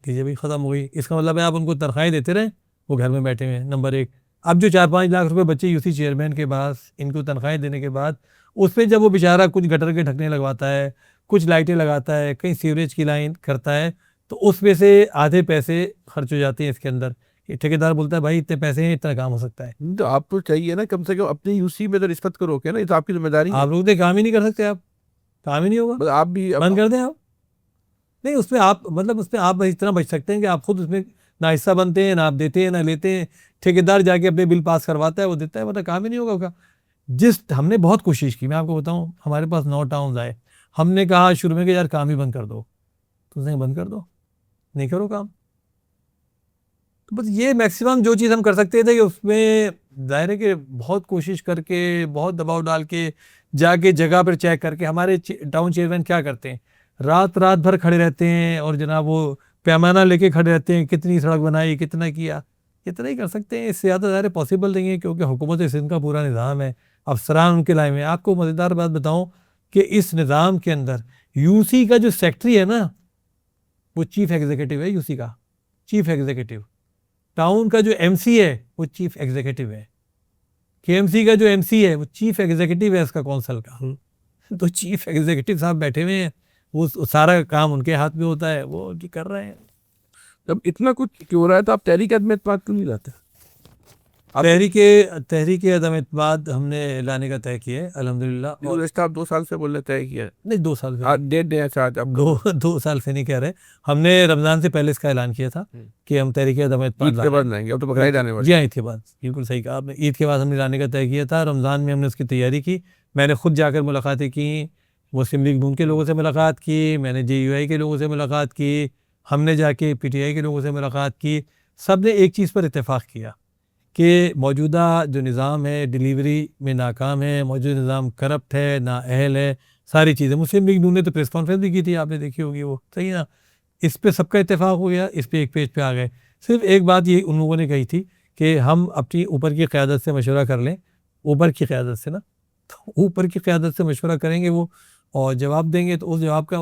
लीजिए भाई, ख़त्म हो गई। इसका मतलब है आप उनको तनख्वाहें देते रहें, वो घर में बैठे हुए हैं। नंबर एक। अब जो 4-5 लाख रुपए बच्चे यूसी चेयरमैन के पास, इनको तनख्वाहें देने के बाद उस पर जब वो बेचारा कुछ गटर के ढकने लगवाता है, कुछ लाइटें लगाता है, कहीं सीवरेज की लाइन करता है, तो उसमें से आधे पैसे खर्च हो जाते हैं इसके अंदर। ये ठेकेदार बोलता है भाई इतने पैसे हैं, इतना काम हो सकता है। तो आपको चाहिए ना कम से कम अपने यूसी में तो रिश्वत को रोके ना, ये तो आपकी जिम्मेदारी है। आप लोग तो काम ही नहीं कर सकते, आप काम ही नहीं होगा, मतलब आप भी बंद कर दें आप। नहीं, उसमें आप मतलब उसमें आप इतना बच सकते हैं कि आप खुद उसमें ना हिस्सा बनते हैं, ना आप देते हैं, ना लेते हैं। ठेकेदार जाके अपने बिल पास करवाता है, वो देता है, मतलब काम ही नहीं होगा उसका। हमने बहुत कोशिश की, मैं आपको बताऊं, हमारे पास 9 टाउन्स आए। हमने कहा शुरू में कि यार काम ही बंद कर दो, तो उसने बंद कर दो, नहीं करो काम। तो बस ये मैक्सिमम जो चीज़ हम कर सकते थे कि उसमें दायरे के बहुत कोशिश करके, बहुत दबाव डाल के, जाके जगह पर चेक करके। हमारे टाउन चेयरमैन क्या करते हैं, रात भर खड़े रहते हैं और जनाब वो पैमाना लेके खड़े रहते हैं, कितनी सड़क बनाई, कितना किया। इतना ही कर सकते हैं, इससे ज़्यादा दायरे पॉसिबल नहीं है, क्योंकि हुकूमत सिंध का पूरा निज़ाम है, अफसरान उनके लाए में। आपको मज़ेदार बात बताऊँ कि इस निज़ाम के अंदर यूसी का जो सेक्रेटरी है ना, वो चीफ एग्जीक्यूटिव है यूसी का, चीफ एग्जीक्यूटिव। टाउन का जो एमसी है वो चीफ एग्जीक्यूटिव है। केएमसी का जो एमसी है वो चीफ एग्जीक्यूटिव है इसका कौंसल का। तो चीफ एग्जीक्यूटिव साहब बैठे हुए हैं, वो सारा काम उनके हाथ में होता है, वो उनकी कर रहे हैं। जब इतना कुछ क्यों हो रहा है तो आप तहरीक अदम एतमाद क्यों नहीं लाते? तहरीक अदम एतमाद हमने लाने का तय किया है अल्हम्दुलिल्लाह। और आप 2 साल से बोल रहे तय किया है? नहीं, 2 साल से, आज डेट है आज आप 2 साल से नहीं कह रहे। हमने रमज़ान से पहले इसका ऐलान किया था कि हम तहरीक अदम एतमाद ईद के बाद लाएंगे। अब तो बकरीद आने वाली जी हाँ, ईद के बाद, बिल्कुल सही कहा आपने। ईद के बाद हमने लाने का तय किया था। रमज़ान में हमने उसकी तैयारी की। मैंने खुद जाकर मुलाकातें की, मुस्लिम लीग नून के लोगों से मुलाकात की, मैंने JUI के लोगों से मुलाकात की, हमने जाके PTI के लोगों से मुलाकात की। सब ने एक चीज़ पर इत्तेफाक किया कि मौजूदा जो निज़ाम है डिलीवरी में नाकाम है, मौजूदा निज़ाम करप्ट है, नाअहल है, सारी चीज़ें। मुस्लिम लीग नून ने तो प्रेस कॉन्फ्रेंस भी की थी, आपने देखी होगी, वो सही है ना। इस पे सबका इत्तेफाक हो गया, इस पे एक पेज पे आ गए। सिर्फ एक बात ये उन लोगों ने कही थी कि हम अपनी ऊपर की क़यादत से मशवरा कर लें, ऊपर की क़यादत से ना, तो ऊपर की क़यादत से मशवरा करेंगे वो और जवाब देंगे, तो उस जवाब का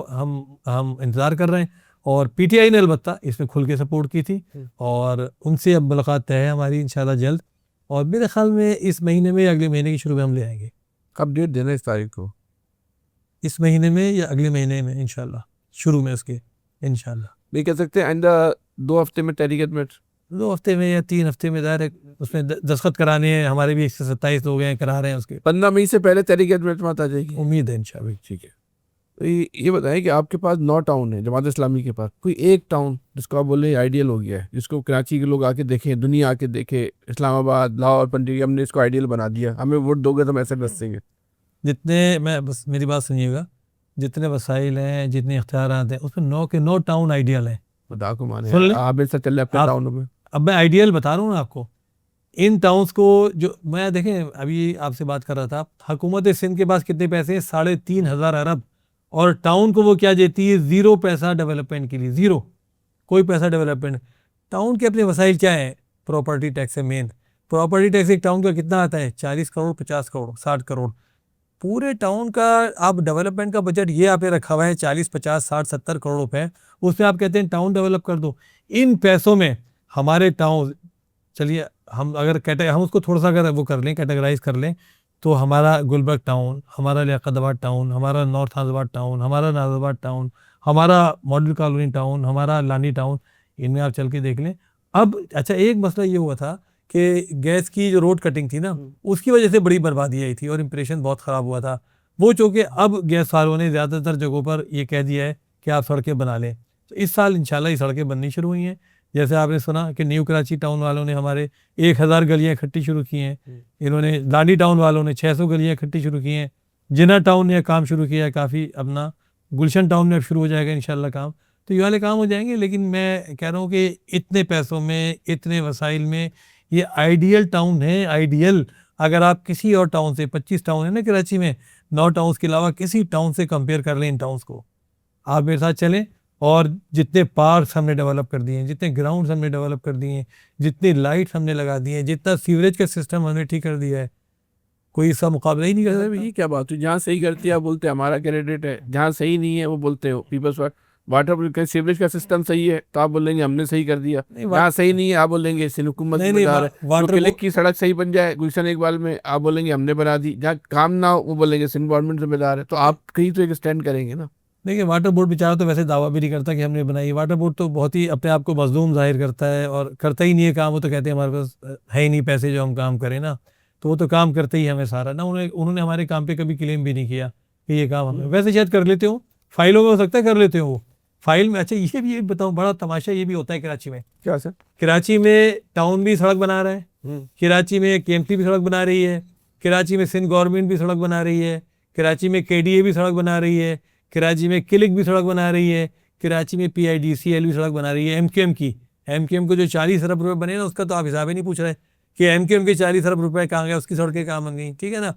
हम इंतज़ार कर रहे हैं। और PTI ने अलबत्ता इसमें खुल के सपोर्ट की थी और उनसे अब मुलाकात तय है हमारी इंशाल्लाह जल्द। और मेरे ख्याल में इस महीने में या अगले महीने के शुरू में हम ले आएंगे। कब डेट देना है इस तारीख को? इस महीने में या अगले महीने में इंशाल्लाह, शुरू में उसके इंशाल्लाह। नहीं कह सकते आइंदा 2 हफ्ते में तहरीक अदम 2 हफ्ते में या 3 हफ्ते में दायर उसमें दस्तखत कराने हैं। हमारे भी 127 लोग हैं, करा रहे हैं उसके। 15 मई से पहले तहरीक अदम आ जाएगी, उम्मीद है इंशाल्लाह। ठीक है। तो ये बताएं कि आपके पास 9 टाउन है, जमात इस्लामी के पास कोई एक टाउन जिसको आप बोले आइडियल हो गया है, जिसको कराची के लोग आके देखें, दुनिया आके देखे, इस्लामाबाद, लाहौर, पंजाब, हमने इसको आइडियल बना दिया, हमें वोट दोगे तो हम ऐसे बसेंगे? बस मेरी बात सुनिएगा, जितने वसाइल हैं, जितने इख्तियारात हैं, उसमें 9 के 9 टाउन आइडियल हैं। खुदा को माने, सुन लें। आप मेरे साथ चल रहे अपने टाउनों में। अब मैं आइडियल बता रहा हूँ ना आपको, इन टाउन्स को जो मैं देखें अभी आपसे बात कर रहा था, हुकूमत सिंध के पास कितने पैसे हैं? 3,500 अरब। और टाउन को वो क्या देती है? 0 पैसा डेवलपमेंट के लिए, 0 कोई पैसा डेवलपमेंट। टाउन के अपने वसाइल क्या है? प्रॉपर्टी टैक्स है मेन। प्रॉपर्टी टैक्स एक टाउन का कितना आता है? 40 करोड़, 50 करोड़, 60 करोड़। पूरे टाउन का आप डेवलपमेंट का बजट ये आपने रखा हुआ है 40, 50, 60, 70 करोड़ रुपए। उसमें आप कहते हैं टाउन डेवलप कर दो। इन पैसों में हमारे टाउन, चलिए हम अगर हम उसको थोड़ा सा अगर वो कर लें, कैटेगराइज कर लें, तो हमारा गुलबर्ग टाउन, हमारा लियाकताबाद टाउन, हमारा नॉर्थ नाज़िबाद टाउन, हमारा नाज़िबाद टाउन, हमारा मॉडल कॉलोनी टाउन, हमारा लानी टाउन, इनमें आप चल के देख लें। अब अच्छा, एक मसला ये हुआ था कि गैस की जो रोड कटिंग थी ना, उसकी वजह से बड़ी बर्बादी आई थी और इंप्रेशन बहुत ख़राब हुआ था वो। चूँकि अब गैस वालों ने ज़्यादातर जगहों पर ये कह दिया है कि आप सड़कें बना लें, तो इस साल इंशाल्लाह ये सड़कें बननी शुरू हुई हैं। जैसे आपने सुना कि न्यू कराची टाउन वालों ने हमारे 1000 गलियाँ इकट्ठी शुरू की हैं। इन्होंने लानी टाउन वालों ने 600 गलियाँ इकट्ठी शुरू की हैं। जिन्ना टाउन ने काम शुरू किया है काफ़ी अपना। गुलशन टाउन में अब शुरू हो जाएगा इंशाल्लाह काम। तो ये वाले काम हो जाएंगे। लेकिन मैं कह रहा हूँ कि इतने पैसों में, इतने वसाइल में ये आइडियल टाउन है, आइडियल। अगर आप किसी और टाउन से, 25 टाउन है ना कराची में, 9 टाउन्स के अलावा किसी टाउन से कंपेयर कर लें इन टाउन्स को, आप मेरे साथ चलें, और जितने पार्क्स हमने डेवलप कर दिए हैं, जितने ग्राउंड्स हमने डेवलप कर दिए हैं, जितनी लाइट्स हमने लगा दी हैं, जितना सीवरेज का सिस्टम हमने ठीक कर दिया है, कोई इसका मुकाबला ही नहीं कर सकता। ये क्या बात हुई? जहाँ सही करती है आप बोलते हैं हमारा क्रेडिट है, जहाँ सही नहीं है वो बोलते हो पीपल्स वाटर सीवरेज का सिस्टम सही है तो आप बोलेंगे हमने सही कर दिया, जहाँ सही नहीं है आप बोलेंगे इससे हुकूमत जिम्मेदार है। वाटर क्लिक की सड़क सही बन जाए गुलशन इकबाल में, आप बोलेंगे हमने बना दी, जहाँ काम ना हो वो बोलेंगे सिंध गवर्नमेंट जिम्मेदार है। तो आप कहीं तो एक स्टैंड करेंगे ना। देखिए वाटर बोर्ड बेचारा तो वैसे दावा भी नहीं करता कि हमने बनाई। वाटर बोर्ड तो बहुत ही अपने आप को मजलूम जाहिर करता है और करता ही नहीं है काम। वो तो कहते हैं हमारे पास है ही नहीं पैसे जो हम काम करें ना, तो वो तो काम करते ही हमें सारा ना। उन्होंने हमारे काम पे कभी क्लेम भी नहीं किया कि ये काम हमें, वैसे शायद कर लेते हो, फाइलों में हो सकता है कर लेते हो वो फाइल में। अच्छा ये भी बताऊँ, बड़ा तमाशा ये भी होता है कराची में। क्या सर? कराची में टाउन भी सड़क बना रहा है, कराची में KMC भी सड़क बना रही है, कराची में सिंध गवर्नमेंट भी सड़क बना रही है, कराची में KDA भी सड़क बना रही है, कराची में क्लिक भी सड़क बना रही है, कराची में PIDCL भी सड़क बना रही है। MQM को जो 40 अरब रुपए बने ना, उसका तो आप हिसाब ही नहीं पूछ रहे कि MQM के 40 अरब रुपए कहाँ गए, उसकी सड़कें कहाँ बन गई। ठीक है ना,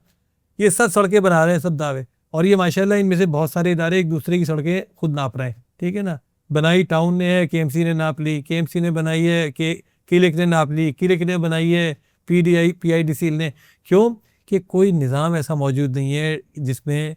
ये सब सड़कें बना रहे हैं सब दावे, और ये माशाल्लाह इनमें से बहुत सारे इदारे एक दूसरे की सड़कें खुद नाप रहे हैं। ठीक है ना, बनाई टाउन ने है, KMC ने नाप ली, KMC ने बनाई है, क्लिक ने नाप ली, क्लिक ने बनाई है, PIDCL ने। क्यों कि कोई निज़ाम ऐसा मौजूद नहीं है जिसमें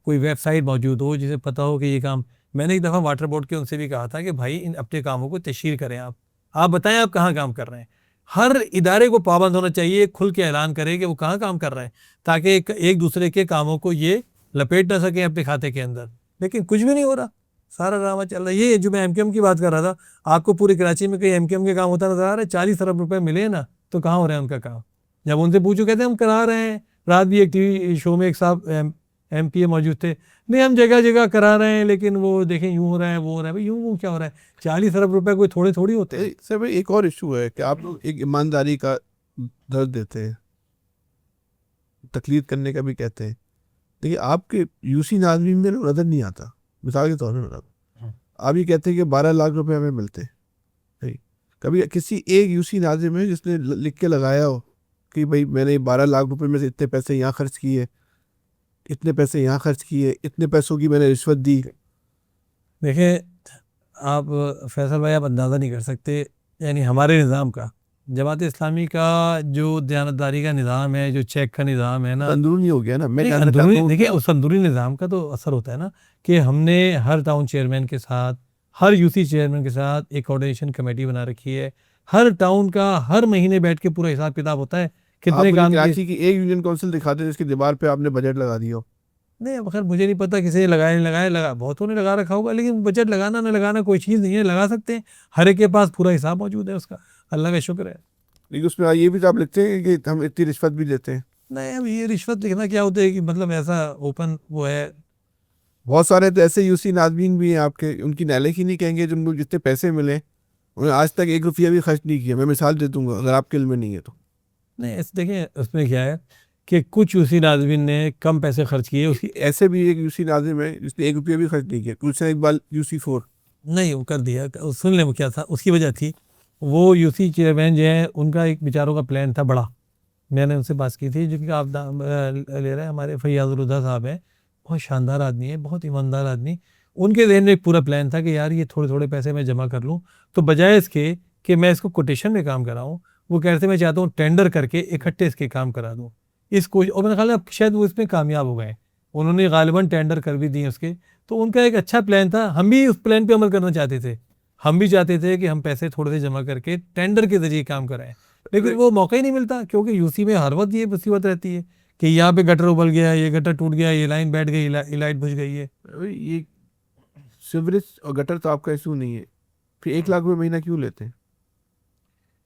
कोई वेबसाइट मौजूद हो जिसे पता हो कि ये काम। मैंने एक दफ़ा वाटर बोर्ड के उनसे भी कहा था कि भाई इन अपने कामों को तशहीर करें, आप बताएं आप कहाँ काम कर रहे हैं। हर इदारे को पाबंद होना चाहिए, खुल के ऐलान करे कि वो कहाँ काम कर रहे हैं, ताकि एक दूसरे के कामों को ये लपेट ना सकें अपने खाते के अंदर। लेकिन कुछ भी नहीं हो रहा, सारा ड्रामा चल रहा है। ये जो मैं MQM की बात कर रहा था, आपको पूरे कराची में कहीं MQM के काम होता नजर आ रहा है? 40 अरब रुपए मिले ना, तो कहाँ हो रहा है उनका काम? जब उनसे पूछो कहते हैं हम करा रहे हैं। रात भी एक TV शो में एक साहब MPA मौजूद थे, नहीं हम जगह जगह करा रहे हैं, लेकिन वो देखें यूँ हो रहा है वो हो रहा है। भाई यूँ क्या हो रहा है? 40 अरब रुपए कोई थोड़े थोड़ी होते हैं। सर भाई एक और इशू है कि आप लोग एक ईमानदारी का दर्द देते हैं, तकलीद करने का भी कहते हैं, देखिए आपके यूसी नाज़मीन में नज़र नहीं आता। मिसाल के तौर पर आप ये कहते हैं कि 12 लाख रुपए हमें मिलते हैं, कभी किसी एक यूसी नाज़िम है जिसने लिख के लगाया हो कि भाई मैंने 12 लाख रुपए में से इतने पैसे यहाँ खर्च किए, इतने पैसे यहाँ खर्च किए, इतने पैसों की मैंने रिश्वत दी? देखिए आप फैसल भाई, आप अंदाज़ा नहीं कर सकते, यानी हमारे निज़ाम का, जमात इस्लामी का जो दयानतदारी का निज़ाम है, जो चेक का निज़ाम है ना, अंदरूनी हो गया ना। मैं देखिए उस अंदरूनी निज़ाम का तो असर होता है ना कि हमने हर टाउन चेयरमैन के साथ, हर यूसी चेयरमैन के साथ एक कोऑर्डिनेशन कमेटी बना रखी है। हर टाउन का हर महीने बैठ के पूरा हिसाब किताब होता है कितने काम। कराची की एक यूनियन काउंसिल दिखाते जिसकी दीवार पे आपने बजट लगा दिया हो। नहीं खैर मुझे नहीं पता किसी ने लगाया नहीं लगाया, लगा बहुतों ने लगा रखा होगा, लेकिन बजट लगाना ना लगाना कोई चीज़ नहीं है, लगा सकते हैं। हर एक के पास पूरा हिसाब मौजूद है उसका, अल्लाह का शुक्र है। लेकिन उसमें ये भी तो आप लिखते हैं कि हम इतनी रिश्वत भी देते हैं। नहीं अब ये रिश्वत लिखना क्या होता है कि मतलब ऐसा ओपन वो है। बहुत सारे तो ऐसे यूसी नाज़मीन भी हैं आपके, उनकी नाले की नहीं कहेंगे, जिनको जितने पैसे मिले उन्हें आज तक 1 रुपया भी खर्च नहीं किया। मैं मिसाल दे दूंगा अगर आपके इल्म में नहीं है तो। नहीं ऐसे देखें उसमें क्या है कि कुछ यूसी नाज़मीन ने कम पैसे खर्च किए। उसकी ऐसे भी एक यूसी नाज़िम है जिसने 1 रुपया भी खर्च नहीं किया, गुलशन इकबाल UC4। नहीं वो कर दिया, सुन ले वो क्या था उसकी वजह थी। वो यूसी चेयरमैन जो है उनका एक बेचारों का प्लान था बड़ा, मैंने उनसे बात की थी, जो कि आप ले रहे हैं हमारे फैयाज़ुल-हुदा साहब हैं, बहुत शानदार आदमी है, बहुत ईमानदार आदमी। उनके जहन में एक पूरा प्लान था कि यार ये थोड़े थोड़े पैसे मैं जमा कर लूँ, तो बजाय इसके कि मैं इसको कोटेशन में काम कराऊँ, वो कह रहे थे मैं चाहता हूँ टेंडर करके इकट्ठे इसके काम करा दूँ। इस कोशिश, और मेरे ख्याल में शायद वो इसमें कामयाब हो गए, उन्होंने गालिबन टेंडर कर भी दिए उसके। तो उनका एक अच्छा प्लान था, हम भी उस प्लान पर अमल करना चाहते थे। हम भी चाहते थे कि हम पैसे थोड़े से जमा करके टेंडर के जरिए काम कराएं, लेकिन वो मौका ही नहीं मिलता, क्योंकि यूसी में हर वक्त ये मुसीबत रहती है कि यहाँ पे गटर उबल गया, ये गटर टूट गया, ये लाइन बैठ गई, ये लाइट बुझ गई है। ये सीवरेज और गटर तो आपका इशू नहीं है, फिर 1 लाख रुपये महीना क्यों लेते हैं?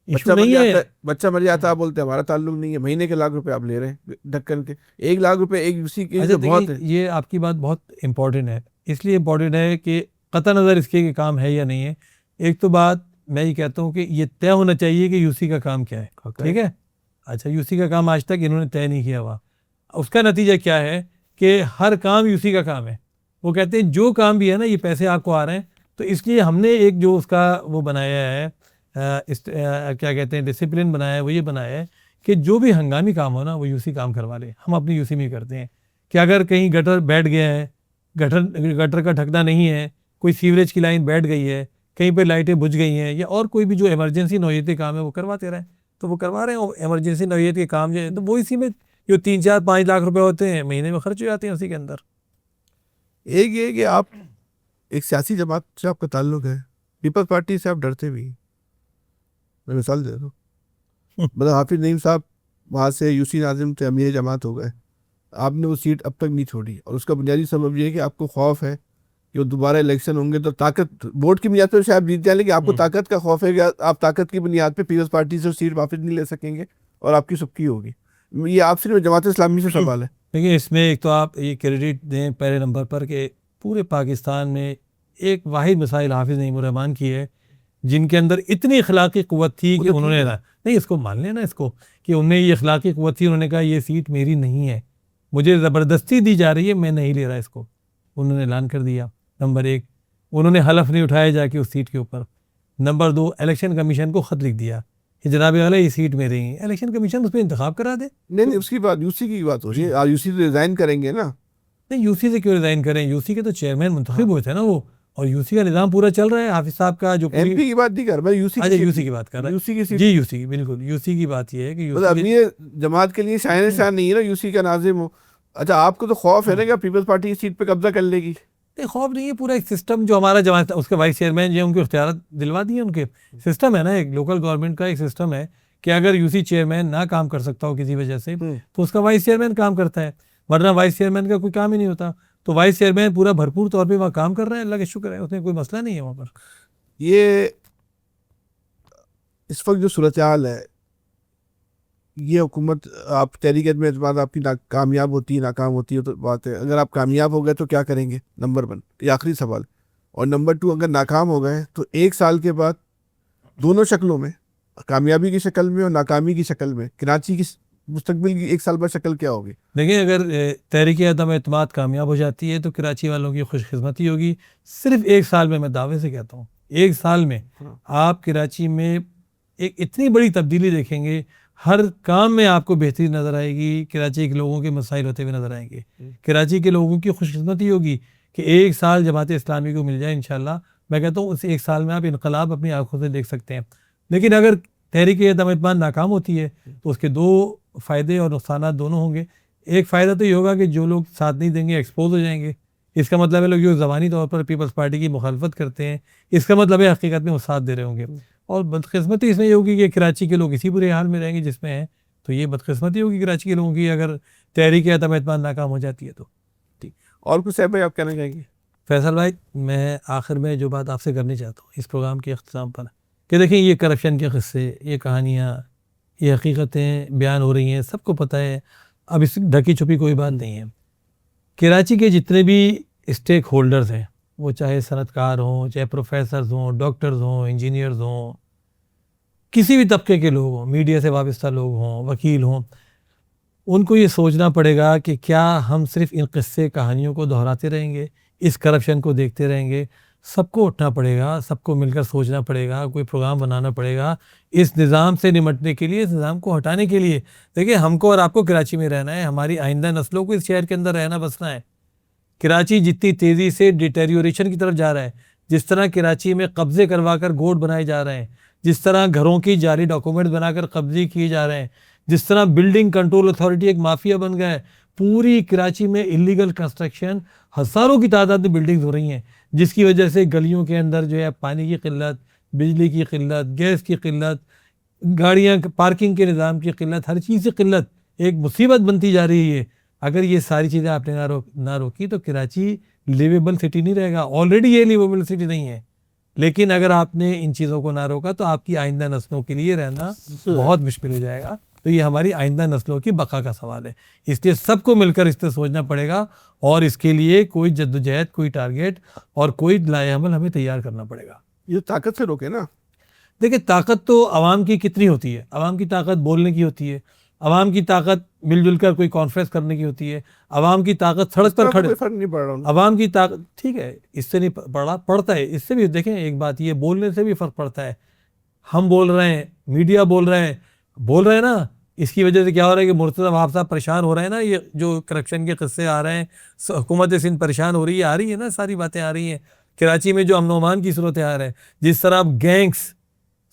इशू नहीं है, बच्चा मर जाता है बोलते हैं हमारा ताल्लुक नहीं है, महीने के 1 लाख रुपए आप ले रहे हैं ढक्कन के। 1 लाख रुपए एक यूसी के अच्छा, बहुत है। ये आपकी बात बहुत इंपॉर्टेंट है, इसलिए इंपॉर्टेंट है कि कतई नज़र इसके कि काम है या नहीं है। एक तो बात मैं ये कहता हूँ कि ये तय होना चाहिए कि यूसी का काम क्या है, ठीक है। अच्छा यूसी का काम आज तक इन्होंने तय नहीं किया हुआ, उसका नतीजा क्या है कि हर काम यूसी का काम है। वो कहते हैं जो काम भी है ना, ये पैसे आपको आ रहे हैं तो इसलिए हमने एक जो उसका वो बनाया है क्या कहते हैं डिसिप्लिन बनाया है, वो ये बनाया है कि जो भी हंगामी काम हो ना वो यूसी काम करवा ले। हम अपनी यूसी में ही करते हैं कि अगर कहीं गटर बैठ गया है, गटर का ढकना नहीं है, कोई सीवरेज की लाइन बैठ गई है, कहीं पे लाइटें बुझ गई हैं, या और कोई भी जो इमरजेंसी नौयती काम है वो करवाते रहें, तो वो करवा रहे हैं। इमरजेंसी नौयत के काम जो है तो वो इसी में जो 3-4-5 लाख रुपए होते हैं महीने में खर्च हो जाते हैं उसी के अंदर। एक ये कि आप एक सियासी जमात से आपका ताल्लुक है, पीपल्स पार्टी से आप डरते भी हैं। मैं मिसाल दे रहा हूँ, मतलब हाफिज नईम साहब वहाँ से यूसी नाजिम थे, अमीर जमात हो गए, आपने वो सीट अब तक नहीं छोड़ी, और उसका बुनियादी सबब ये है कि आपको खौफ है कि वो दोबारा इलेक्शन होंगे तो ताकत वोट की बुनियाद पर शायद जीत जाए, लेकिन आपको ताकत का खौफ है कि आप ताकत की बुनियाद पे पीपल्स पार्टी से सीट वापस नहीं ले सकेंगे और आपकी सबकी होगी। ये आप सिर्फ जमात इस्लामी से सवाल है। देखिए इसमें एक तो आप ये क्रेडिट दें पहले नंबर पर कि पूरे पाकिस्तान में एक वाहिद मिसाइल हाफिज नईम रहमान की है जिनके अंदर इतनी अखलाकी क़ुव्वत थी कि उन्होंने नहीं, इसको मान लेना इसको कि उनमें ये अखलाकी क़ुव्वत थी, उन्होंने कहा ये सीट मेरी नहीं है, मुझे ज़बरदस्ती दी जा रही है, मैं नहीं ले रहा इसको। उन्होंने ऐलान कर दिया। नंबर 1, उन्होंने हलफ नहीं उठाया जाके उस सीट के ऊपर। नंबर 2, इलेक्शन कमीशन को ख़त लिख दिया कि जनाब वाला ये सीट मेरी है, इलेक्शन कमीशन उस पर इंतखाब करा दे। नहीं, उसकी बात यूसी की बात हो रही है, यूसी तो रिजाइन करेंगे ना। नहीं, यूसी से क्यों रिजाइन करें, यूसी के तो चेयरमैन मुंतखब हुए थे ना वो, और यूसी का निज़ाम पूरा चल रहा है। हाफिज साहब का जो एमपी की बात नहीं कर, मैं यूसी की बात कर रहा है। यूसी की सीट, जी यूसी की, बिल्कुल यूसी की बात ये है कि मतलब अब ये जमात के लिए शायन शान नहीं है ना यूसी का नाजिम हो। अच्छा, आपको तो खौफ है ना कि पीपल्स पार्टी इस सीट पे कब्जा कर लेगी? नहीं, खौफ नहीं है, पूरा एक सिस्टम जो हमारा जमात उसके वाइस चेयरमैन जो है उनको इख्तियार दिलवा दिए, उनके सिस्टम है ना, एक लोकल गवर्नमेंट का एक सिस्टम है कि अगर यूसी चेयरमैन ना काम कर सकता हो किसी वजह से तो उसका वाइस चेयरमैन काम करता है, वरना वाइस चेयरमैन का कोई काम ही नहीं होता। तो वाइस चेयरमैन पूरा भरपूर तौर पे वहाँ काम कर रहे हैं, अल्लाह का शुक्र है, उसमें कोई मसला नहीं है वहाँ पर। ये इस वक्त जो सूरत हाल है, ये हुकूमत, आप तहरीक में एतमाद आपकी कामयाब होती है नाकाम होती है तो बात है, अगर आप कामयाब हो गए तो क्या करेंगे, नंबर 1, ये आखिरी सवाल। और नंबर 2, अगर नाकाम हो गए तो 1 साल के बाद दोनों शक्लों में, कामयाबी की शक्ल में और नाकामी की शक्ल में, कराची की मुस्तकबिल की 1 साल बाद शक्ल क्या होगी? देखिए, अगर तहरीक अदम एतमाद कामयाब हो जाती है तो कराची वालों की खुशकिस्मती होगी। सिर्फ 1 साल में, मैं दावे से कहता हूँ 1 साल में आप कराची में एक इतनी बड़ी तब्दीली देखेंगे, हर काम में आपको बेहतरी नज़र आएगी, कराची के लोगों के मसाइल होते हुए नज़र आएंगे। कराची के लोगों की खुशकिस्मती होगी कि 1 साल जमात इस्लामी को मिल जाए इंशाल्लाह। मैं कहता हूँ उस 1 साल में आप इनकलाब अपनी आंखों से देख सकते हैं। लेकिन अगर तहरीक अदम एतमाद नाकाम होती है तो उसके 2 फ़ायदे और नुकसान दोनों होंगे। एक फ़ायदा तो ये होगा कि जो लोग साथ नहीं देंगे एक्सपोज हो जाएंगे, इसका मतलब है लोग जो ज़बानी तौर पर पीपल्स पार्टी की मुखालफत करते हैं, इसका मतलब है हकीकत में वो साथ दे रहे होंगे। और बदकिस्मती इसमें ये होगी कि कराची के लोग इसी बुरे हाल में रहेंगे जिसमें हैं, तो ये बदकिस्मती होगी कराची के लोगों की अगर तहरीक अदम एतमाद नाकाम हो जाती है तो। ठीक, और कुछ साहब भाई आप कहना चाहेंगे? फैसल भाई, मैं आखिर में जो बात आपसे करनी चाहता हूँ इस प्रोग्राम के अख्ताम पर, कि देखिए ये करप्शन के क़िस्से, ये कहानियाँ, ये हकीकतें बयान हो रही हैं, सबको पता है, अब इस ढकी छुपी कोई बात नहीं है। कराची के जितने भी स्टेक होल्डर्स हैं, वो चाहे सनतकार हों, चाहे प्रोफेसर्स हों, डॉक्टर्स हों, इंजीनियर्स हों, किसी भी तबके के लोग हों, मीडिया से वाबस्ता लोग हों, वकील हों, उनको ये सोचना पड़ेगा कि क्या हम सिर्फ इन किस्से कहानियों को दोहराते रहेंगे, इस करप्शन को देखते रहेंगे? सबको उठना पड़ेगा, सबको मिलकर सोचना पड़ेगा, कोई प्रोग्राम बनाना पड़ेगा इस निज़ाम से निमटने के लिए, इस निज़ाम को हटाने के लिए। देखिए, हमको और आपको कराची में रहना है, हमारी आइंदा नस्लों को इस शहर के अंदर रहना बसना है। कराची जितनी तेज़ी से डिटेरियोरेशन की तरफ जा रहा है, जिस तरह कराची में कब्ज़े करवा कर गोड बनाए जा रहे हैं, जिस तरह घरों की जाली डॉक्यूमेंट बनाकर कब्जे किए जा रहे हैं, जिस तरह बिल्डिंग कंट्रोल अथॉरिटी एक माफिया बन गया है, पूरी कराची में इलीगल कंस्ट्रक्शन, हज़ारों की तादाद में बिल्डिंग्स हो रही हैं, जिसकी वजह से गलियों के अंदर जो है पानी की किल्लत, बिजली की किल्लत, गैस की किल्लत, गाड़ियाँ पार्किंग के निज़ाम की किल्लत, हर चीज़ की किल्लत एक मुसीबत बनती जा रही है। अगर ये सारी चीज़ें आपने ना रोकी तो कराची लिवेबल सिटी नहीं रहेगा। ऑलरेडी ये लिवेबल सिटी नहीं है, लेकिन अगर आपने इन चीज़ों को ना रोका तो आपकी आइंदा नस्लों के लिए रहना बहुत मुश्किल हो जाएगा। तो ये हमारी आइंदा नस्लों की बका का सवाल है, इसलिए सबको मिलकर इस पर सोचना पड़ेगा और इसके लिए कोई जद्दोजहद, कोई टारगेट और कोई लाएअमल हमें तैयार करना पड़ेगा। ये ताकत से रोके ना। देखिए, ताकत तो आवाम की कितनी होती है, आवाम की ताकत बोलने की होती है, आवाम की ताकत मिलजुल कर कोई कॉन्फ्रेंस करने की होती है, आवाम की ताकत सड़क पर खड़े, कोई फर्क नहीं पड़ रहा। आवाम की ताकत, ठीक है, इससे नहीं पड़ा, पड़ता है, इससे भी देखें एक बात, ये बोलने से भी फर्क पड़ता है। हम बोल रहे हैं, मीडिया बोल रहे हैं ना, इसकी वजह से क्या हो रहा है कि मुर्तज़ा वहाब साहब परेशान हो रहे हैं ना, ये जो करप्शन के किस्से आ रहे हैं, हुकूमत सिंध परेशान हो रही है, आ रही है ना, सारी बातें आ रही हैं। कराची में जो अमन-ओ-अमान की सूरत हाल है, जिस तरह अब गैंग्स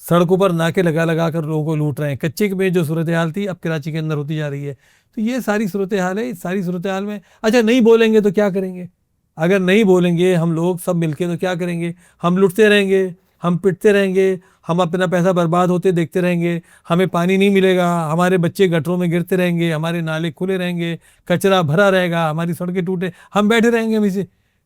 सड़कों पर नाके लगा कर लोगों को लूट रहे हैं, कच्चे में जो सूरत हाल थी अब कराची के अंदर होती जा रही है। तो ये सारी सूरत हाल है। इस सारी सूरत हाल में अच्छा नहीं बोलेंगे तो क्या करेंगे? अगर नहीं बोलेंगे हम लोग सब मिलके तो क्या करेंगे? हम लुटते रहेंगे, हम पिटते रहेंगे, हम अपना पैसा बर्बाद होते देखते रहेंगे, हमें पानी नहीं मिलेगा, हमारे बच्चे गटरों में गिरते रहेंगे, हमारे नाले खुले रहेंगे, कचरा भरा रहेगा, हमारी सड़कें टूटे, हम बैठे रहेंगे हमें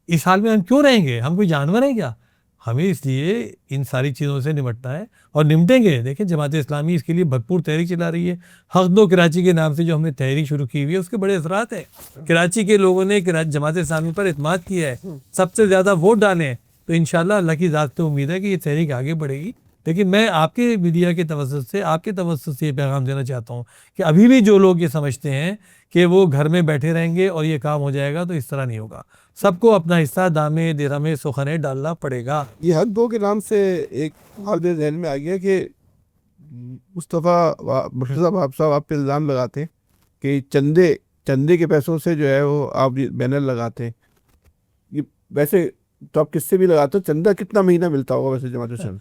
इस हाल में हम क्यों रहेंगे? हम कोई जानवर हैं क्या? हमें इसलिए इन सारी चीज़ों से निपटना है और निपटेंगे। देखिए जमात इस्लामी इसके लिए भरपूर तहरीक चला रही है। हक दो कराची के नाम से जो हमने तहरीक शुरू की हुई है उसके बड़े असरात हैं। कराची के लोगों ने जमात इस्लामी पर एतमाद किया है, सबसे ज़्यादा वोट डाले हैं, तो इंशाल्लाह अल्लाह की ज़ात से उम्मीद है कि ये तहरीक आगे बढ़ेगी। लेकिन मैं आपके मीडिया के तवज्जुह से, आपके तवज्जुह से ये पैगाम देना चाहता हूँ कि अभी भी जो लोग ये समझते हैं कि वो घर में बैठे रहेंगे और ये काम हो जाएगा, तो इस तरह नहीं होगा। सबको अपना हिस्सा दामे दिरहमे सुखने डालना पड़ेगा। ये हक दो के नाम से एक हाल मेरे जहन में आ गया कि मुर्तज़ा वहाब साहब आप पे इल्ज़ाम लगाते हैं कि चंदे के पैसों से जो है वो आप ये बैनर लगाते हैं। ये वैसे तो आप किससे भी लगाते हो, चंदा कितना महीना मिलता होगा वैसे जमात इस्लामी?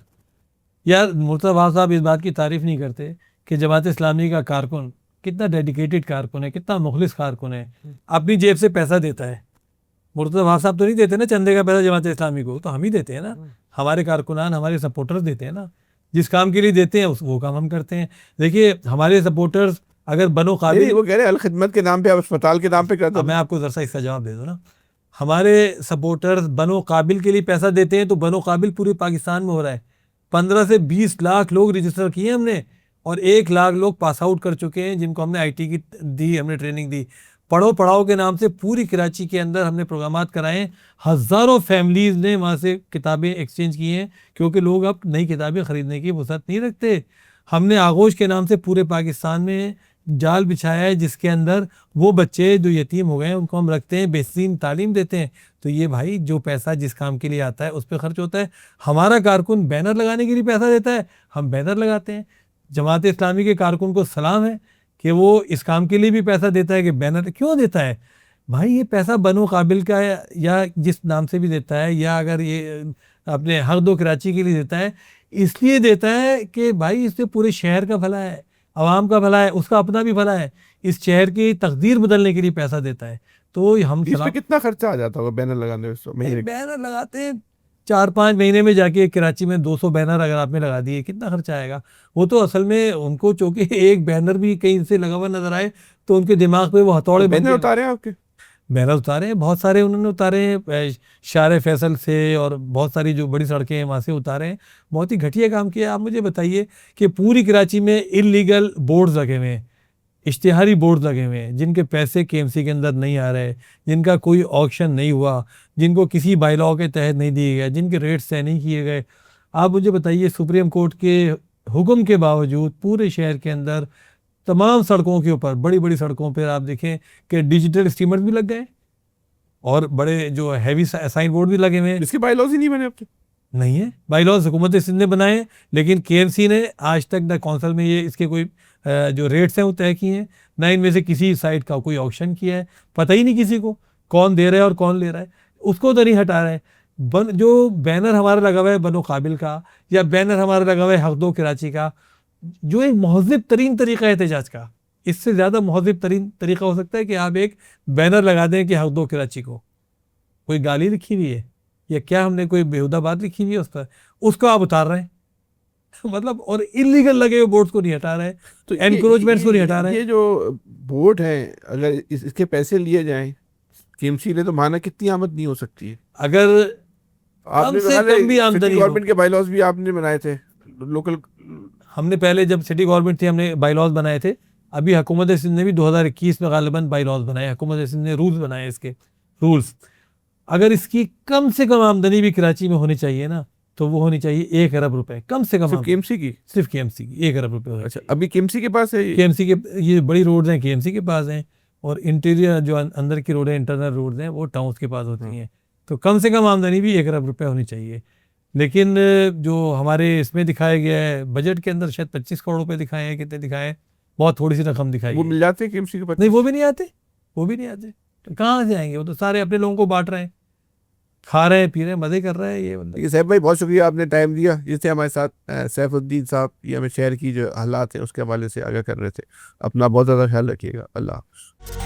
यार मुर्तज़ा वहाब साहब इस बात की तारीफ़ नहीं करते कि जमात इस्लामी का कारकुन कितना डेडिकेटेड कारकुन है, कितना मुखलिस कारकुन है, अपनी जेब से पैसा देता है। मुर्तज़ा वहाब साहब तो नहीं देते ना चंदे का पैसा जमात इस्लामी को, तो हम ही देते हैं ना, हमारे कारकुनान हमारे सपोर्टर्स देते हैं ना। जिस काम के लिए देते हैं वो काम हम करते हैं। देखिए हमारे सपोर्टर्स अगर बनो काबिल, वो कह रहे हैं अल खिदमत के नाम पे, आप अस्पताल के नाम पे करते मैं आपको जरा सा इसका जवाब दे दूँ ना, हमारे सपोर्टर्स बनो काबिल के लिए पैसा देते हैं, तो बनो काबिल पूरे पाकिस्तान में हो रहा है। 15 से 20 लाख लोग रजिस्टर किए हमने और 1 लाख लोग पास आउट कर चुके हैं, जिनको हमने आईटी की दी, हमने ट्रेनिंग दी। पढ़ो पढ़ाओ के नाम से पूरी कराची के अंदर हमने प्रोग्रामात कराए, हज़ारों फैमिलीज़ ने वहाँ से किताबें एक्सचेंज की हैं, क्योंकि लोग अब नई किताबें ख़रीदने की वसअत नहीं रखते। हमने आगोश के नाम से पूरे पाकिस्तान में जाल बिछाया है, जिसके अंदर वो बच्चे जो यतीम हो गए हैं उनको हम रखते हैं, बेहतरीन तालीम देते हैं। तो ये भाई जो पैसा जिस काम के लिए आता है उस पर खर्च होता है। हमारा कारकुन बैनर लगाने के लिए पैसा देता है, हम बैनर लगाते हैं। जमात इस्लामी के कारकुन को सलाम है कि वो इस काम के लिए भी पैसा देता है कि बैनर क्यों देता है भाई? ये पैसा बनो काबिल का या जिस नाम से भी देता है, या अगर ये अपने हक दो कराची के लिए देता है, इसलिए देता है कि भाई इससे पूरे शहर का भला है, आवाम का भला है, उसका अपना भी भला है, इस शहर की तकदीर बदलने के लिए पैसा देता है। तो हम इस पे कितना खर्चा आ जाता होगा बैनर लगाने में? बैनर लगाते हैं 4-5 महीने में जाके कराची में 200 बैनर अगर आपने लगा दिए, कितना खर्चा आएगा? वो तो असल में उनको चूंकि एक बैनर भी कहीं से लगा हुआ नजर आए तो उनके दिमाग पे वो हथौड़े बैनर उतारे हैं आपके? बैनर उतारे हैं, बहुत सारे उन्होंने उतारे हैं, शारे फैसल से और बहुत सारी जो बड़ी सड़कें हैं वहाँ से उतारे हैं। बहुत ही घटिया काम किया। आप मुझे बताइए कि पूरी कराची में इलीगल बोर्ड्स लगे हुए हैं, इश्तिहारी बोर्ड लगे हुए हैं, जिनके पैसे केएमसी के अंदर नहीं आ रहे, जिनका कोई ऑक्शन नहीं हुआ, जिनको किसी बायलॉ के तहत नहीं दिए गए, जिनके रेट्स तय नहीं किए गए। आप मुझे बताइए सुप्रीम कोर्ट के हुक्म के बावजूद पूरे शहर के अंदर तमाम सड़कों के ऊपर, बड़ी बड़ी सड़कों पर आप देखें कि डिजिटल स्टीमर भी लग गए और बड़े जो हैवी साइन बोर्ड भी लगे हुए हैं। इसके बायलॉज ही नहीं बने अब तक? नहीं है, बायलॉज हुकूमत सिंध ने बनाए, लेकिन केएमसी ने आज तक न कौंसल में ये इसके कोई जो रेट्स हैं वो तय किए हैं, ना इनमें से किसी साइट का कोई ऑक्शन किया है। पता ही नहीं किसी को कौन दे रहा है और कौन ले रहा है, उसको तो नहीं हटा रहा है। जो बैनर हमारा लगा हुआ है बनो काबिल का, या बैनर हमारा लगा हुआ है हक दो कराची का, जो एक महज़िब तरीन तरीका है एहतजाज का, इससे ज़्यादा महज़िब तरीन तरीका हो सकता है कि आप एक बैनर लगा दें कि हक दो कराची को? कोई गाली लिखी हुई है या क्या हमने कोई बेहुदा बात लिखी हुई है उस पर, उसको आप उतार रहे हैं मतलब, और इलीगल लगे हुए बोर्ड्स को नहीं हटा रहे, तो एनक्रोचमेंट्स को नहीं हटा रहे। ये जो बोर्ड है अगर इसके पैसे लिए जाएं केएमसी ने, तो माना कितनी आमद नहीं हो सकती है? अगर आपने कम से कम भी आमदनी, गवर्नमेंट के बायलॉज भी आपने बनाए थे लोकल? हमने पहले जब सिटी गवर्नमेंट थी हमने बायलॉज बनाए थे। अभी हुकूमत सिंध ने भी 2021 में गालिबन बायलॉज बनाए, हुकूमत सिंध ने रूल्स बनाए इसके रूल्स। अगर इसकी कम से कम आमदनी भी कराची में होनी चाहिए ना, तो वो होनी चाहिए 1 अरब रुपए कम से कम। सिर्फ केएमसी की? सिर्फ केएमसी की 1 अरब रुपए। अच्छा, अभी केएमसी के पास है ये? केएमसी के ये बड़ी रोड्स हैं केएमसी के पास हैं, और इंटीरियर जो अंदर की रोड है, इंटरनल रोड्स हैं, वो टाउन्स के पास होती हैं। तो कम से कम आमदनी भी 1 अरब रुपए होनी चाहिए। लेकिन जो हमारे इसमें दिखाया गया है बजट के अंदर, शायद 25 करोड़ रुपए दिखाए हैं, कितने दिखाए हैं, बहुत थोड़ी सी रकम दिखाई वो है। मिल जाते हैं केएमसी के पास? नहीं, वो भी नहीं आते, वो भी नहीं आते। तो कहाँ से आएंगे? वो तो सारे अपने लोगों को बांट रहे हैं, खा रहे हैं, पी रहे हैं, मजे कर रहे हैं ये बंदा। ये सैफ भाई बहुत शुक्रिया, आपने टाइम दिया। जिससे हमारे साथ सैफुद्दीन साहब ये हमें शहर की जो हालात हैं उसके हवाले से आगाह कर रहे थे। अपना बहुत ज़्यादा ख्याल रखिएगा। अल्लाह हाफ़िज़।